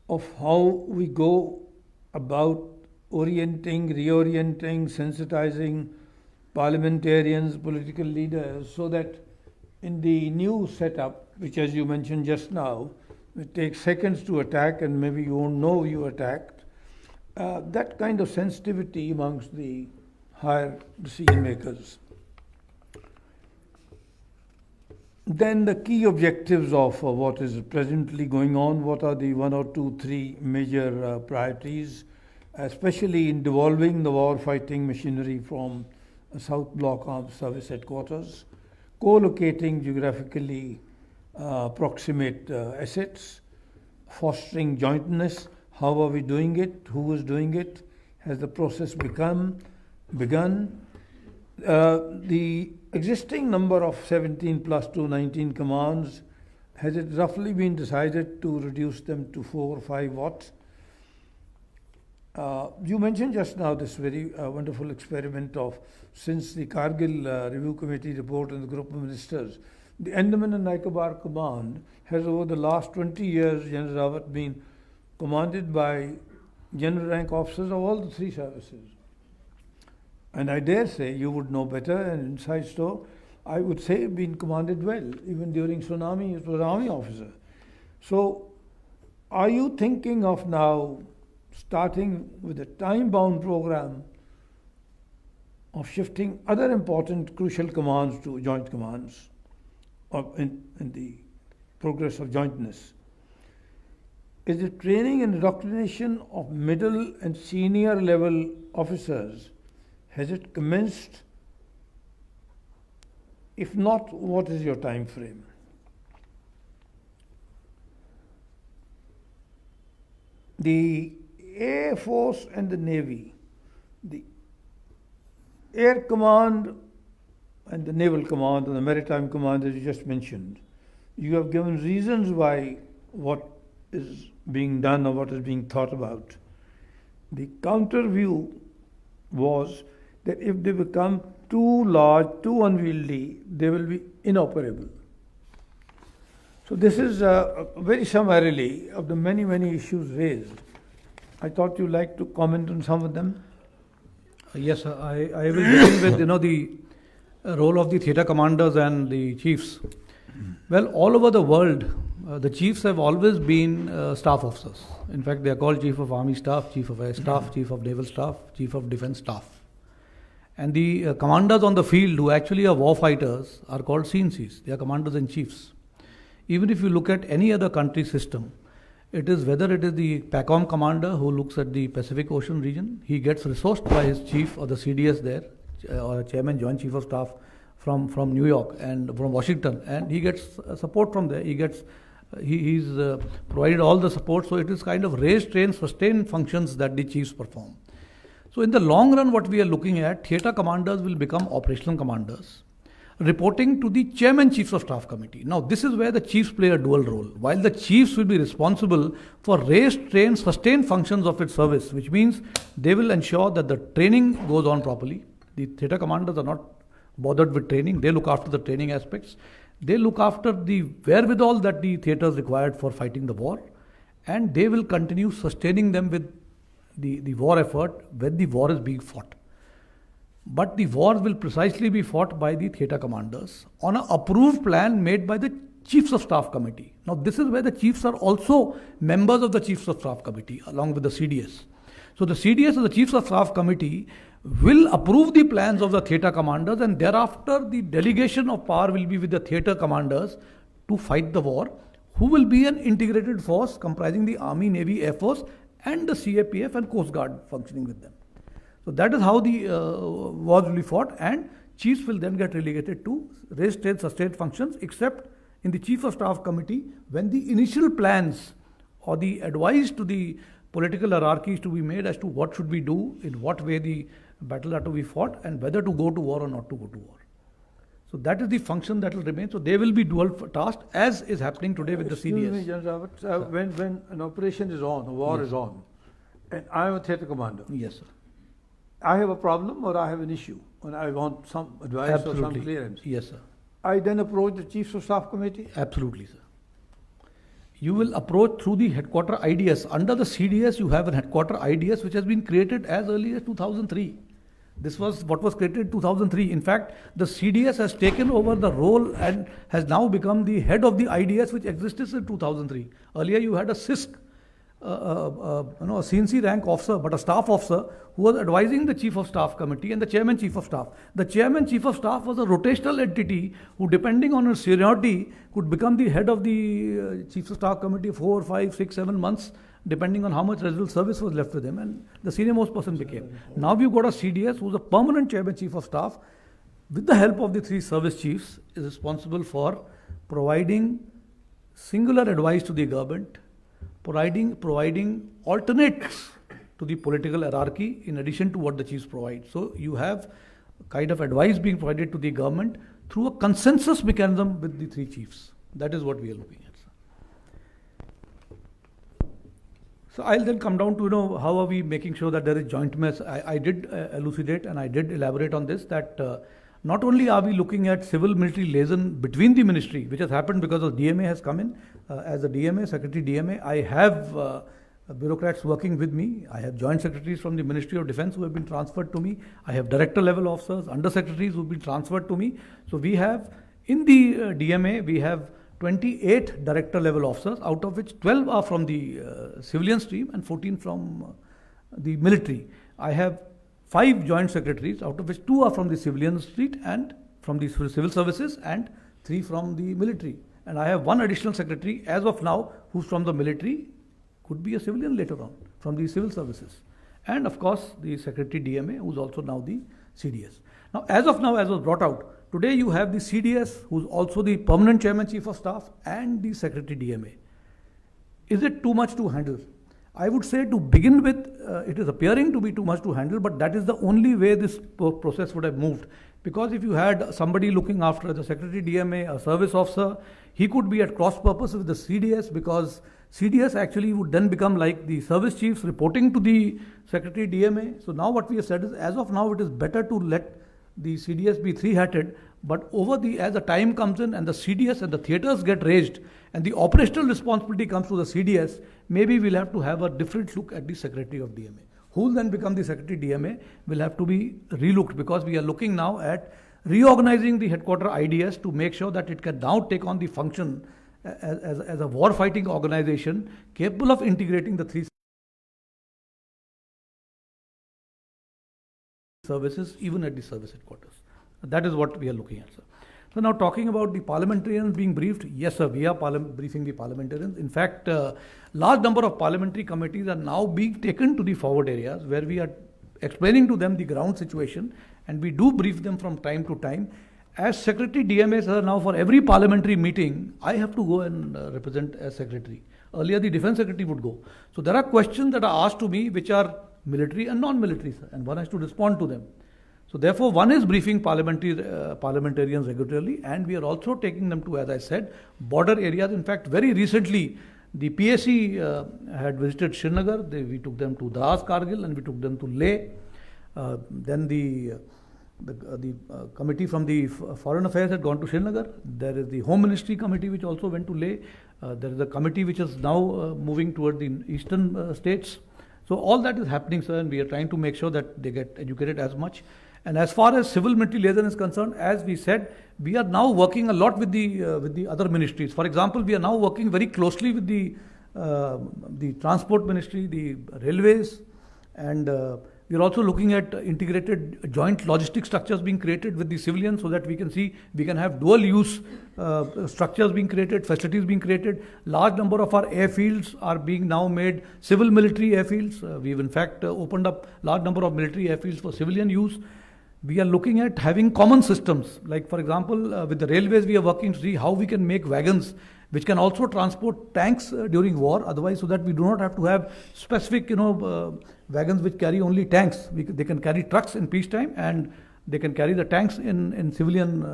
of how we go about orienting, reorienting, sensitizing parliamentarians, political leaders, so that in the new setup, which as you mentioned just now, it takes seconds to attack and maybe you won't know you attacked, that kind of sensitivity amongst the higher decision makers. Then the key objectives of what is presently going on, what are the 1 or 2, 3 major priorities, especially in devolving the war-fighting machinery from South Block Armed Service Headquarters, co-locating geographically proximate assets, fostering jointness. How are we doing it? Who is doing it? Has the process begun? The existing number of 17 plus 2, 19 commands, has it roughly been decided to reduce them to 4 or 5 what? You mentioned just now this very wonderful experiment of, since the Kargil Review Committee report and the group of ministers, the Andaman and Nicobar Command has over the last 20 years, General Rawat, been commanded by general rank officers of all the 3 services. And I dare say, you would know better, and inside store, I would say been commanded well. Even during tsunami, it was an army officer. So, are you thinking of now starting with a time-bound program of shifting other important crucial commands to joint commands in the progress of jointness? Is the training and indoctrination of middle and senior level officers, has it commenced? If not, what is your time frame? The Air Force and the Navy, the Air Command and the Naval Command and the Maritime Command, as you just mentioned, you have given reasons why what is being done or what is being thought about. The counter view was that if they become too large, too unwieldy, they will be inoperable. So this is very summarily of the many, many issues raised. I thought you'd like to comment on some of them. Yes, I will begin with the role of the theatre commanders and the chiefs. Well, all over the world, the chiefs have always been staff officers. In fact, they are called Chief of Army Staff, Chief of Air Staff, Chief of Naval Staff, Chief of Defence Staff. And the commanders on the field, who actually are war fighters, are called CNCs. They are commanders and chiefs. Even if you look at any other country system, it is whether it is the PACOM commander who looks at the Pacific Ocean region, he gets resourced by his chief or the CDS there, or Chairman Joint Chief of Staff from New York and from Washington, and he gets support from there. He's provided all the support, so it is kind of raise, train, sustain functions that the chiefs perform. So in the long run, what we are looking at, theatre commanders will become operational commanders, reporting to the Chairman Chiefs of Staff Committee. Now, this is where the chiefs play a dual role. While the chiefs will be responsible for raise, train, sustain functions of its service, which means they will ensure that the training goes on properly. The theatre commanders are not bothered with training. They look after the training aspects. They look after the wherewithal that the theatre is required for fighting the war. and they will continue sustaining them with the war effort when the war is being fought. But the wars will precisely be fought by the theatre commanders on an approved plan made by the Chiefs of Staff Committee. Now, this is where the chiefs are also members of the Chiefs of Staff Committee along with the CDS. So, the CDS or the Chiefs of Staff Committee will approve the plans of the theatre commanders, and thereafter the delegation of power will be with the theatre commanders to fight the war, who will be an integrated force comprising the Army, Navy, Air Force and the CAPF and Coast Guard functioning with them. So that is how the wars will be fought, and chiefs will then get relegated to raise, state, sustain functions, except in the Chief of Staff Committee when the initial plans or the advice to the political hierarchies to be made as to what should we do, in what way the battles are to be fought, and whether to go to war or not to go to war. So that is the function that will remain. So they will be dual tasked, as is happening today with the CDS. Excuse me, General Rawat, when an operation is on, a war is on, and I am a theatre commander. Yes, sir. I have a problem or I have an issue, and I want some advice or some clearance. Yes, sir. I then approach the Chiefs of Staff Committee? Absolutely, sir. You will approach through the headquarter IDS. Under the CDS, you have a headquarter IDS which has been created as early as 2003. This was what was created in 2003. In fact, the CDS has taken over the role and has now become the head of the IDS which existed in 2003. Earlier, you had a CISC, a CNC rank officer, but a staff officer who was advising the Chief of Staff Committee and the Chairman Chief of Staff. The Chairman Chief of Staff was a rotational entity who, depending on his seniority, could become the head of the Chief of Staff Committee 4, 5, 6, 7 months, depending on how much residual service was left with him, and the senior most person became. Now we've got a CDS who's a permanent Chairman Chief of Staff, with the help of the 3 service chiefs, is responsible for providing singular advice to the government, providing alternates to the political hierarchy in addition to what the chiefs provide. So you have kind of advice being provided to the government through a consensus mechanism with the 3 chiefs. That is what we are looking at. So I'll then come down to how are we making sure that there is joint mess. I did elucidate and I did elaborate on this, that not only are we looking at civil-military liaison between the ministry, which has happened because of DMA has come in. As a DMA, Secretary DMA, I have bureaucrats working with me. I have joint secretaries from the Ministry of Defence who have been transferred to me. I have director level officers, under secretaries who have been transferred to me. So we have, in the DMA, we have 28 director level officers, out of which 12 are from the civilian stream and 14 from the military. I have 5 joint secretaries, out of which 2 are from the civilian street and from the civil services, and 3 from the military. And I have 1 additional secretary as of now who's from the military, could be a civilian later on, from the civil services. And of course, the Secretary DMA, who's also now the CDS. Now, as of now, as was brought out, today you have the CDS, who's also the permanent Chairman Chief of Staff, and the Secretary DMA. Is it too much to handle? I would say, to begin with, it is appearing to be too much to handle, but that is the only way this process would have moved. Because if you had somebody looking after the Secretary DMA, a service officer, he could be at cross purpose with the CDS, because CDS actually would then become like the service chiefs reporting to the Secretary DMA. So now what we have said is, as of now, it is better to let the CDS be 3-hatted, but as the time comes in and the CDS and the theatres get raised and the operational responsibility comes to the CDS, maybe we'll have to have a different look at the Secretary of DMA. Who will then become the Secretary DMA will have to be relooked, because we are looking now at reorganizing the headquarter IDS to make sure that it can now take on the function as a war-fighting organization capable of integrating the 3 services even at the service headquarters. That is what we are looking at, sir. So now talking about the parliamentarians being briefed, yes sir, we are briefing the parliamentarians. In fact, large number of parliamentary committees are now being taken to the forward areas where we are explaining to them the ground situation, and we do brief them from time to time. As Secretary DMA, sir, now for every parliamentary meeting, I have to go and represent as Secretary. Earlier the Defence Secretary would go. So there are questions that are asked to me which are military and non-military, sir, and one has to respond to them. So therefore, one is briefing parliamentarians regularly, and we are also taking them to, as I said, border areas. In fact, very recently, the PAC had visited Srinagar. We took them to Dras, Kargil, and we took them to Leh. Then the The committee from the Foreign Affairs had gone to Srinagar. There is the Home Ministry committee which also went to Leh. There is a committee which is now moving toward the eastern states. So all that is happening, sir, and we are trying to make sure that they get educated as much. And as far as civil military liaison is concerned, as we said, we are now working a lot with the other ministries. For example, we are now working very closely with the Transport Ministry, the Railways, and we are also looking at integrated joint logistic structures being created with the civilians, so that we can have dual use structures being created, facilities being created. Large number of our airfields are being now made civil military airfields. We've in fact opened up large number of military airfields for civilian use. We are looking at having common systems, like for example with the railways we are working to see how we can make wagons which can also transport tanks during war, otherwise, so that we do not have to have specific wagons which carry only tanks. They can carry trucks in peacetime, and they can carry the tanks in civilian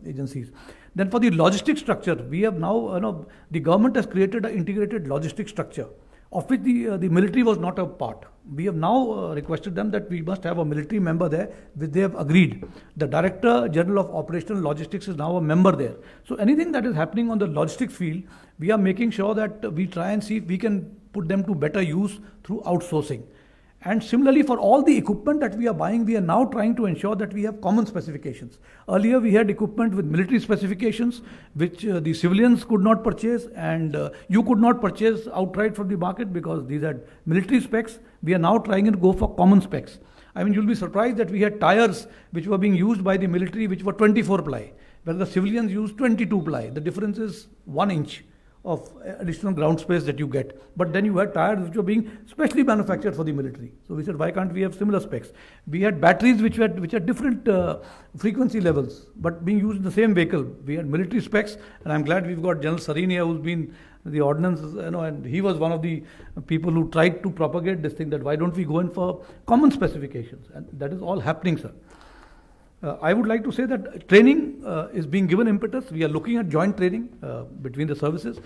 agencies. Then for the logistic structure, we have now, the government has created an integrated logistic structure, of which the military was not a part. We have now requested them that we must have a military member there, which they have agreed. The Director General of Operational Logistics is now a member there. So anything that is happening on the logistics field, we are making sure that we try and see if we can put them to better use through outsourcing. And similarly, for all the equipment that we are buying, we are now trying to ensure that we have common specifications. Earlier, we had equipment with military specifications, which the civilians could not purchase, and you could not purchase outright from the market because these had military specs. We are now trying to go for common specs. I mean, you'll be surprised that we had tires which were being used by the military, which were 24 ply, where the civilians used 22 ply. The difference is 1 inch of additional ground space that you get. But then you had tires which were being specially manufactured for the military. So we said, why can't we have similar specs? We had batteries which had different frequency levels, but being used in the same vehicle. We had military specs, and I'm glad we've got General Sarinia, who's been the ordnance, and he was one of the people who tried to propagate this thing, that why don't we go in for common specifications? And that is all happening, sir. I would like to say that training is being given impetus. We are looking at joint training between the services.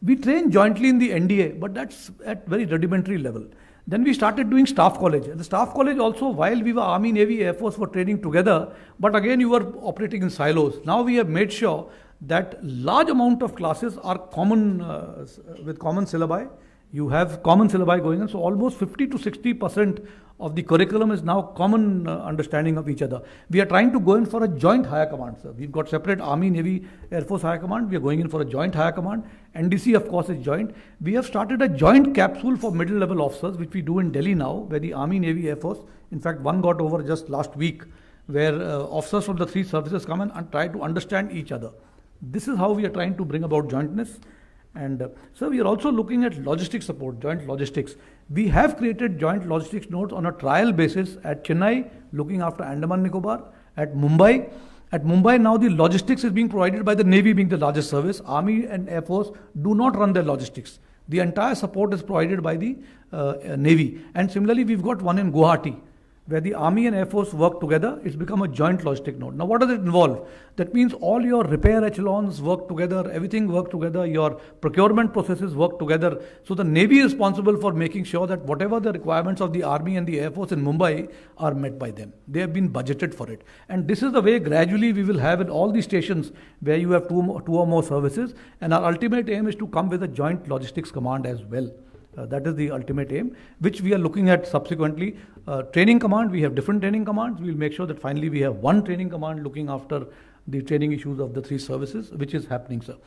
We train jointly in the NDA, but that's at very rudimentary level. Then we started doing staff college. And the staff college also, while we were Army, Navy, Air Force, were training together, but again you were operating in silos. Now we have made sure that large amount of classes are common with common syllabi. You have common syllabi going on, so almost 50 to 60% of the curriculum is now common understanding of each other. We are trying to go in for a joint higher command, sir. We've got separate Army, Navy, Air Force higher command. We are going in for a joint higher command. NDC, of course, is joint. We have started a joint capsule for middle level officers, which we do in Delhi now, where the Army, Navy, Air Force, in fact, one got over just last week, where officers from the three services come in and try to understand each other. This is how we are trying to bring about jointness. And so we are also looking at logistics support, joint logistics. We have created joint logistics nodes on a trial basis at Chennai, looking after Andaman Nicobar, at Mumbai. At Mumbai now the logistics is being provided by the Navy, being the largest service. Army and Air Force do not run their logistics. The entire support is provided by the Navy. And similarly, we've got one in Guwahati, where the Army and Air Force work together. It's become a joint logistic node. Now, what does it involve? That means all your repair echelons work together, everything works together, your procurement processes work together. So the Navy is responsible for making sure that whatever the requirements of the Army and the Air Force in Mumbai are met by them. They have been budgeted for it. And this is the way gradually we will have in all the stations where you have two or more services. And our ultimate aim is to come with a joint logistics command as well. That is the ultimate aim, which we are looking at subsequently. Training command, we have different training commands. We will make sure that finally we have one training command looking after the training issues of the three services, which is happening, sir.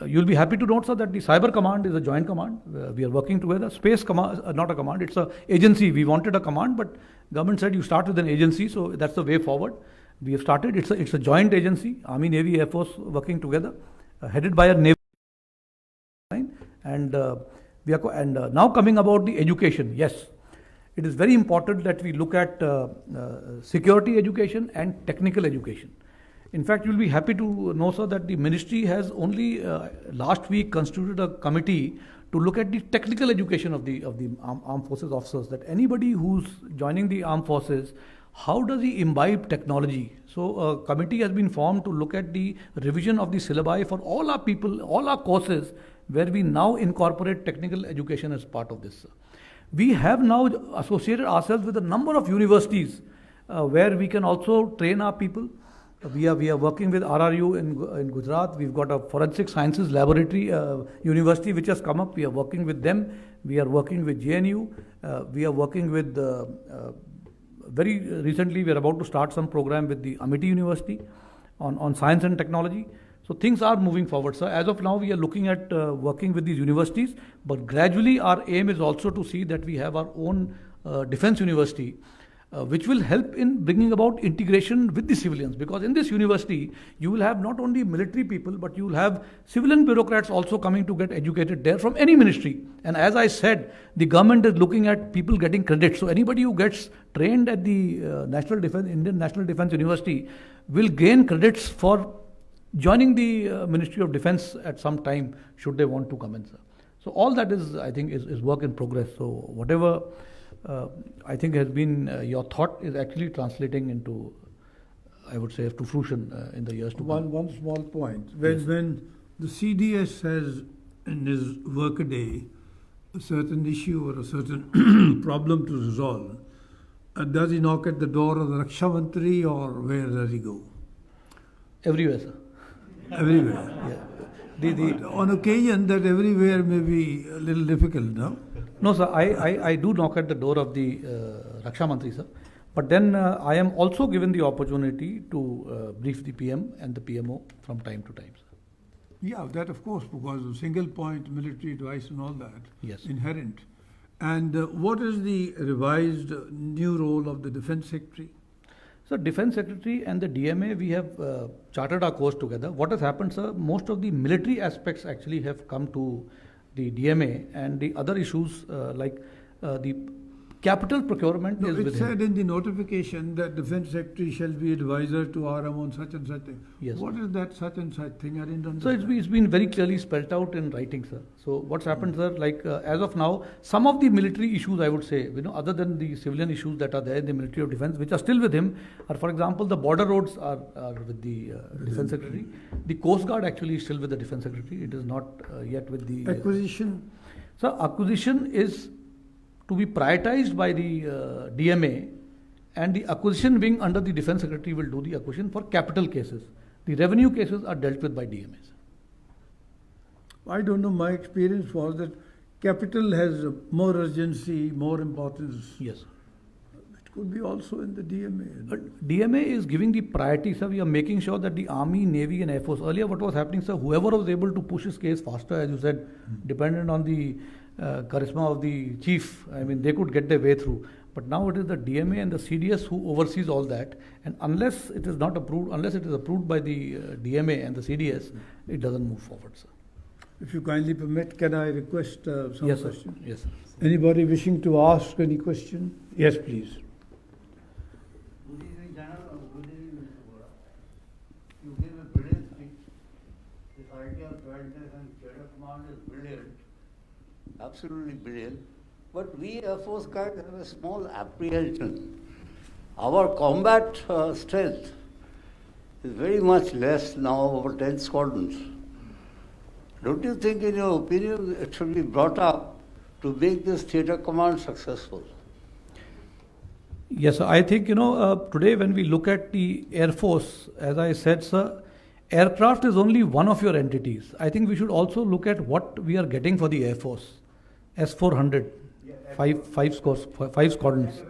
You'll be happy to note, sir, that the cyber command is a joint command. We are working together. Space command, not a command, it's an agency. We wanted a command, but government said you start with an agency, so that's the way forward. We have started. It's a joint agency, Army, Navy, Air Force working together, headed by a Navy. And now coming about the education, yes, it is very important that we look at security education and technical education. In fact, you will be happy to know, sir, that the ministry has only last week constituted a committee to look at the technical education of the armed forces officers, that anybody who's joining the armed forces, how does he imbibe technology? So a committee has been formed to look at the revision of the syllabi for all our people, all our courses, where we now incorporate technical education as part of this. We have now associated ourselves with a number of universities where we can also train our people. We are working with RRU in Gujarat. We've got a forensic sciences laboratory university which has come up. We are working with them. We are working with JNU. We are working with very recently we are about to start some program with the Amity University on science and technology. So things are moving forward, sir. As of now, we are looking at working with these universities, but gradually our aim is also to see that we have our own defense university, which will help in bringing about integration with the civilians. Because in this university, you will have not only military people, but you will have civilian bureaucrats also coming to get educated there from any ministry. And as I said, the government is looking at people getting credit. So anybody who gets trained at the Indian National Defense University will gain credits for joining the Ministry of Defense at some time, should they want to come in, sir. So all that is, I think, is work in progress. So whatever I think has been your thought is actually translating into, I would say, to fruition in the years to come. One small point. When the CDS has in his workaday a certain issue or a certain problem to resolve, does he knock at the door of the Raksha Mantri, or where does he go? Everywhere, sir. Everywhere. Yeah. On occasion, that everywhere may be a little difficult, no? No, sir. I do knock at the door of the Raksha Mantri, sir. But then I am also given the opportunity to brief the PM and the PMO from time to time, sir. Yeah, that of course, because of single point military advice and all that, yes, inherent. And what is the revised new role of the Defence Secretary? So Defence Secretary and the DMA, we have charted our course together. What has happened, sir, most of the military aspects actually have come to the DMA, and the other issues like the capital procurement is with him. It said in the notification that Defence Secretary shall be advisor to RM on such and such thing. Yes. What is that such and such thing? I didn't understand. So it's been very clearly spelled out in writing, sir. So what's happened, sir, like as of now, some of the military issues, I would say, other than the civilian issues that are there in the Ministry of Defence, which are still with him, are, for example, the border roads are with the Defence Secretary. The Coast Guard actually is still with the Defence Secretary. It is not yet with the... Acquisition? So acquisition is to be prioritized by the DMA, and the acquisition wing under the Defence Secretary will do the acquisition for capital cases. The revenue cases are dealt with by DMAs. I don't know, my experience was that capital has more urgency, more importance. Yes. It could be also in the DMA. But DMA is giving the priority, sir. We are making sure that the Army, Navy and Air Force, earlier what was happening, sir, whoever was able to push his case faster, as you said, dependent on the charisma of the chief, I mean, they could get their way through. But now it is the DMA and the CDS who oversees all that, and unless it is not approved, unless it is approved by the DMA and the CDS, it doesn't move forward, sir. If you kindly permit, can I request some Yes, question? sir. Yes, sir. Anybody wishing to ask any question? Yes, please. Good evening, General. Good evening, Mr. Bora. You gave a brilliant speech. This idea of jointness and chain of command is brilliant. Absolutely brilliant. But we Air Force guys have a small apprehension. Our combat strength is very much less now, over 10 squadrons. Don't you think, in your opinion, it should be brought up to make this theatre command successful? Yes, sir. I think, today when we look at the Air Force, as I said, sir, aircraft is only one of your entities. I think we should also look at what we are getting for the Air Force. S-400, five squadrons.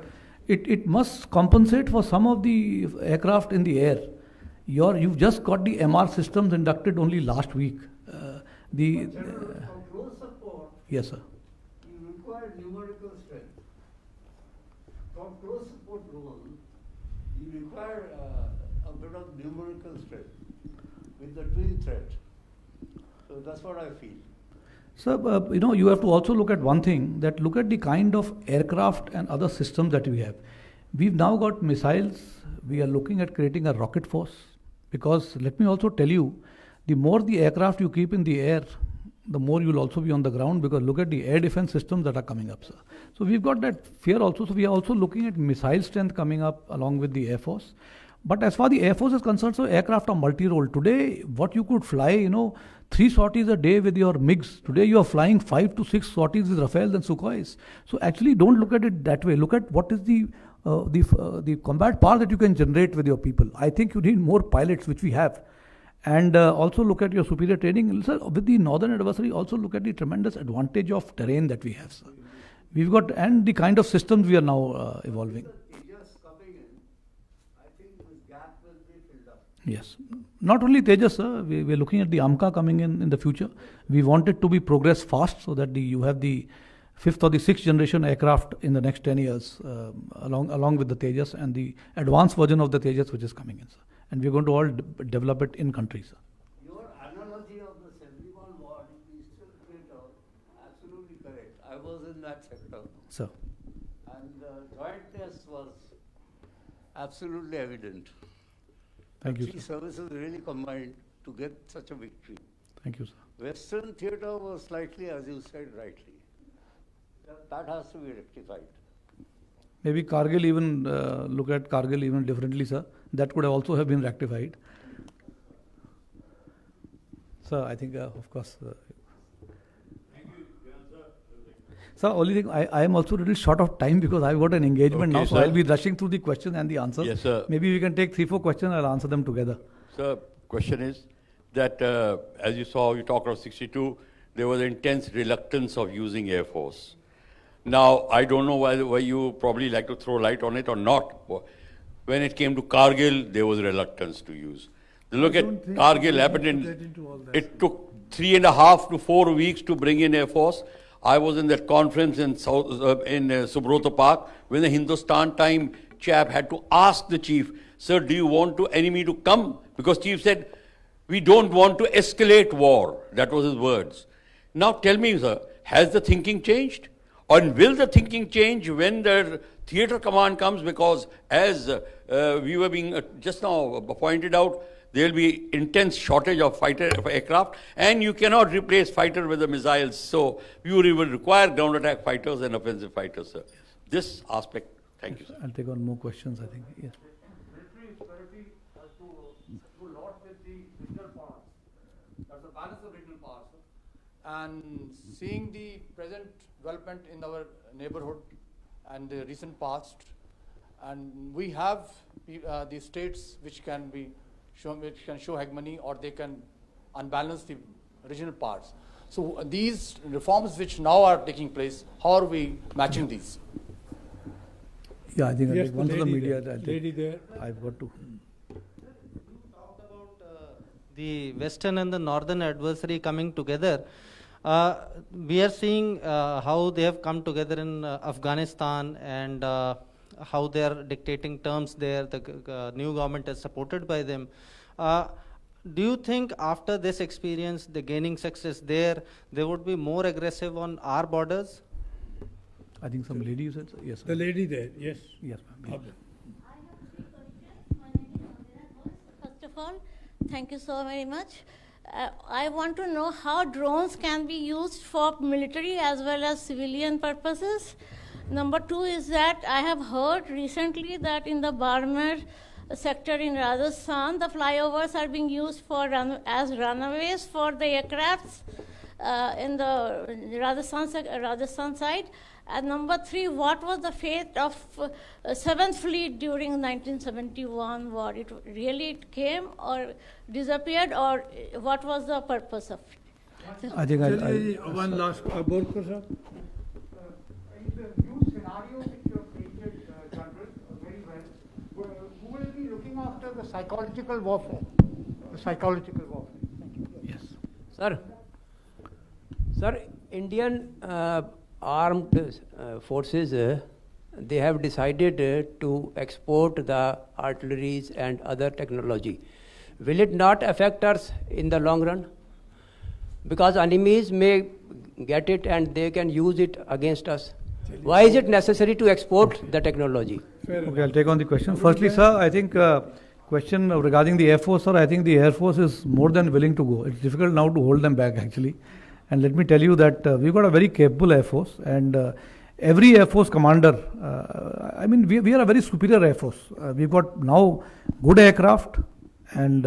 It must compensate for some of the aircraft in the air. You've just got the MR systems inducted only last week. For close support, Yes, sir. you require numerical strength. For close support role, you require a bit of numerical strength with the twin threat. So that's what I feel. So, you have to also look at one thing, that look at the kind of aircraft and other systems that we have. We've now got missiles. We are looking at creating a rocket force, because let me also tell you, the more the aircraft you keep in the air, the more you'll also be on the ground, because look at the air defense systems that are coming up, sir. So we've got that fear also. So we are also looking at missile strength coming up along with the Air Force. But as far as the Air Force is concerned, so aircraft are multi-role. Today, what you could fly, 3 sorties a day with your MiGs. Today you are flying 5 to 6 sorties with Rafales and Sukhois. So actually don't look at it that way. Look at what is the the combat power that you can generate with your people. I think you need more pilots, which we have. And also look at your superior training. Sir, with the northern adversary, also look at the tremendous advantage of terrain that we have, sir. We've got, and the kind of systems we are now evolving. Tejas coming in, I think this gap will be filled up. Yes. Not only Tejas, sir, we're looking at the AMCA coming in the future. We want it to be progress fast so that you have the 5th or the 6th generation aircraft in the next 10 years along with the Tejas and the advanced version of the Tejas which is coming in, sir. And we're going to all develop it in country, sir. Your analogy of the 71 ward in Eastern Theatre, absolutely correct. I was in that sector. Sir. And the joint test was absolutely evident. Thank you, Three sir. services really combined to get such a victory. Thank you, sir. Western theatre was slightly, as you said rightly. That has to be rectified. Maybe Kargil even, look at Kargil even differently, sir. That could also have been rectified. Sir, I think, of course. Thank you, sir. Sir, only thing, I am also a little short of time because I've got an engagement Okay, now, so sir. I'll be rushing through the questions and the answers. Yes, sir. Maybe we can take 3-4 questions, I'll answer them together. Sir, question is that as you saw, you talked of 62, there was intense reluctance of using Air Force. Now, I don't know whether you probably like to throw light on it or not. When it came to Kargil, there was reluctance to use. Look at Kargil happened in, it took 3.5 to 4 weeks to bring in Air Force. I was in that conference in Subrata Park when the Hindustan Time chap had to ask the chief, sir, do you want the enemy to come? Because chief said, we don't want to escalate war. That was his words. Now tell me, sir, has the thinking changed? Or will the thinking change when the theatre command comes? Because as we were being just now pointed out, there will be intense shortage of fighter aircraft, and you cannot replace fighter with the missiles. So you will require ground attack fighters and offensive fighters, sir. This aspect, thank you, sir. I'll take on more questions, I think. Yes. Military security has to do a lot with the regional powers. That's the balance of regional powers. And seeing the present development in our neighborhood and the recent past, and we have the states which can show hegemony, or they can unbalance the regional powers. So these reforms which now are taking place, how are we matching these? Yeah, I think I'll Yes, take one to the media. there. I'll take- Lady there. I've got to. You talked about the Western and the Northern adversary coming together. We are seeing how they have come together in Afghanistan and how they are dictating terms there. The new government is supported by them. Do you think after this experience, the gaining success there, they would be more aggressive on our borders? I think some lady you said, sir? Yes, sir. The lady there, yes. Yes, ma'am. Up. I have 3 questions. My name is Sardar. First of all, thank you so very much. I want to know how drones can be used for military as well as civilian purposes. Number 2 is that I have heard recently that in the Barmer sector in Rajasthan, the flyovers are being used for as runaways for the aircrafts in the Rajasthan side. And number 3, what was the fate of 7th Fleet during 1971 war? It really came or disappeared, or what was the purpose of it? I think I'll One last, Borkar sir. In the new scenario which you have painted, General, very well, who will be looking after the psychological warfare? The psychological warfare. Thank you. Yes. Sir, Indian armed forces, they have decided to export the artilleries and other technology. Will it not affect us in the long run? Because enemies may get it and they can use it against us. Why is it necessary to export the technology? Okay, I'll take on the question. Firstly, sir, I think question regarding the Air Force, sir, I think the Air Force is more than willing to go. It's difficult now to hold them back, actually. And let me tell you that we've got a very capable Air Force, and every Air Force commander, I mean, we are a very superior Air Force. We've got now good aircraft, and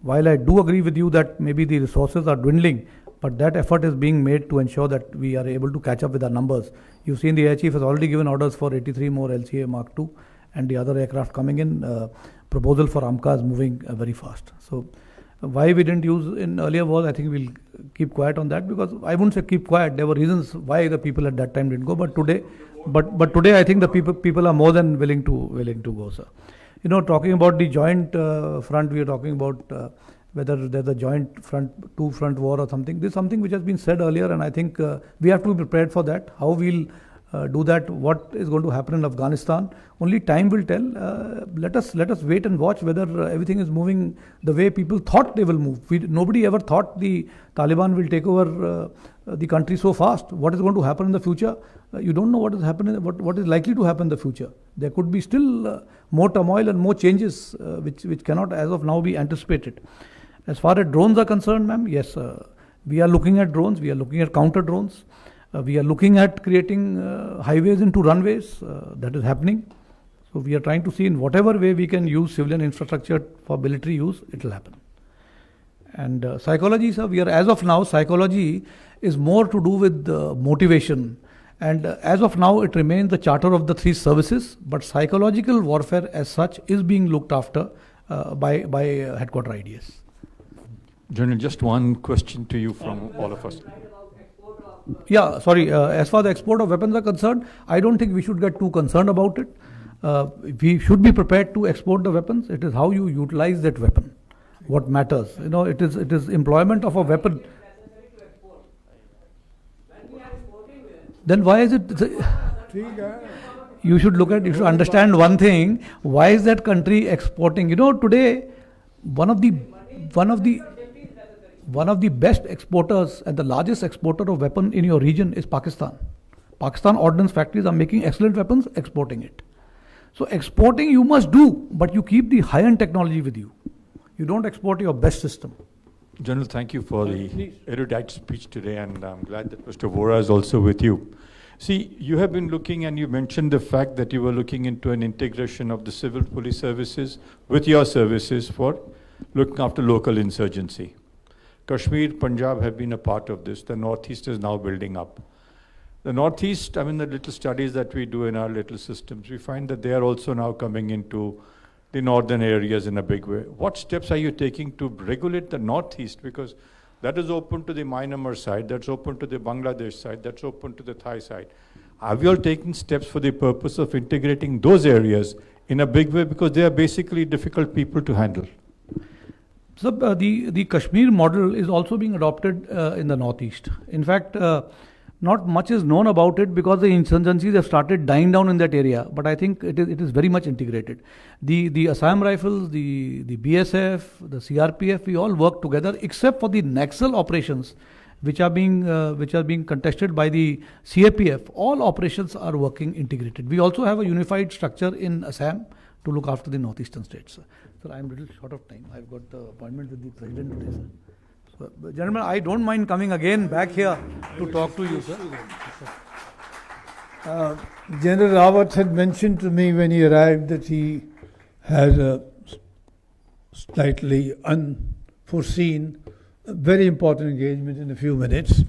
while I do agree with you that maybe the resources are dwindling, but that effort is being made to ensure that we are able to catch up with our numbers. You've seen the Air Chief has already given orders for 83 more LCA Mark II, and the other aircraft coming in. Proposal for AMCA is moving very fast. So why we didn't use in earlier was, I think we'll keep quiet on that, because I wouldn't say keep quiet. There were reasons why the people at that time didn't go, but today I think the people are more than willing to go, sir. You know, talking about the joint front, we are talking about whether there's a joint front, two-front war or something. This is something which has been said earlier, and I think we have to be prepared for that. How we'll do that, what is going to happen in Afghanistan, only time will tell. Let us wait and watch whether everything is moving the way people thought they will move. Nobody ever thought the Taliban will take over the country so fast. What is going to happen in the future? You don't know what is happening, what is likely to happen in the future. There could be still more turmoil and more changes which cannot as of now be anticipated. As far as drones are concerned, ma'am, yes, we are looking at drones, we are looking at counter drones. We are looking at creating highways into runways. That is happening. So we are trying to see in whatever way we can use civilian infrastructure for military use, it will happen. And psychology, sir, as of now, psychology is more to do with motivation. And as of now, it remains the charter of the three services. But psychological warfare as such is being looked after by headquarter IDS. General, just one question to you from all of us. Yeah, sorry. As far as the export of weapons are concerned, I don't think we should get too concerned about it. We should be prepared to export the weapons. It is how you utilize that weapon what matters. You know, it is employment of a weapon. Then why is it? You should understand one thing. Why is that country exporting? You know, today one of the best exporters and the largest exporter of weapon in your region is Pakistan. Pakistan ordnance factories are making excellent weapons, exporting it. So exporting you must do, but you keep the high-end technology with you. You don't export your best system. General, thank you for the erudite speech today, and I'm glad that Mr. Vora is also with you. See, you have been looking, and you mentioned the fact that you were looking into an integration of the civil police services with your services for looking after local insurgency. Kashmir, Punjab have been a part of this. The Northeast is now building up. The Northeast, I mean, the little studies that we do in our little systems, we find that they are also now coming into the northern areas in a big way. What steps are you taking to regulate the Northeast? Because that is open to the Myanmar side, that's open to the Bangladesh side, that's open to the Thai side. Have you all taken steps for the purpose of integrating those areas in a big way? Because they are basically difficult people to handle. So the Kashmir model is also being adopted in the Northeast. In fact, not much is known about it because the insurgencies have started dying down in that area. But I think it is very much integrated. The Assam Rifles, the BSF, the CRPF, we all work together, except for the Naxal operations, which are being contested by the CAPF. All operations are working integrated. We also have a unified structure in Assam to look after the northeastern states. Sir, I am a little short of time. I've got the appointment with the president today, sir. So, gentlemen, I don't mind coming again back here to talk to you, sir. General Rawat had mentioned to me when he arrived that he has a slightly unforeseen, very important engagement in a few minutes,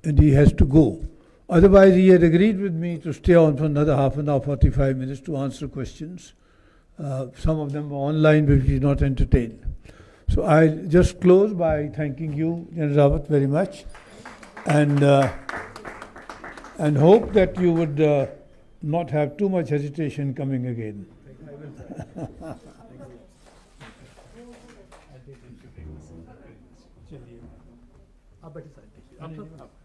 and he has to go. Otherwise, he had agreed with me to stay on for another half an hour, 45 minutes to answer questions. Some of them were online, but he did not entertain. So I'll just close by thanking you, General Rawat, very much, and hope that you would not have too much hesitation coming again. आप बैठिए साहब।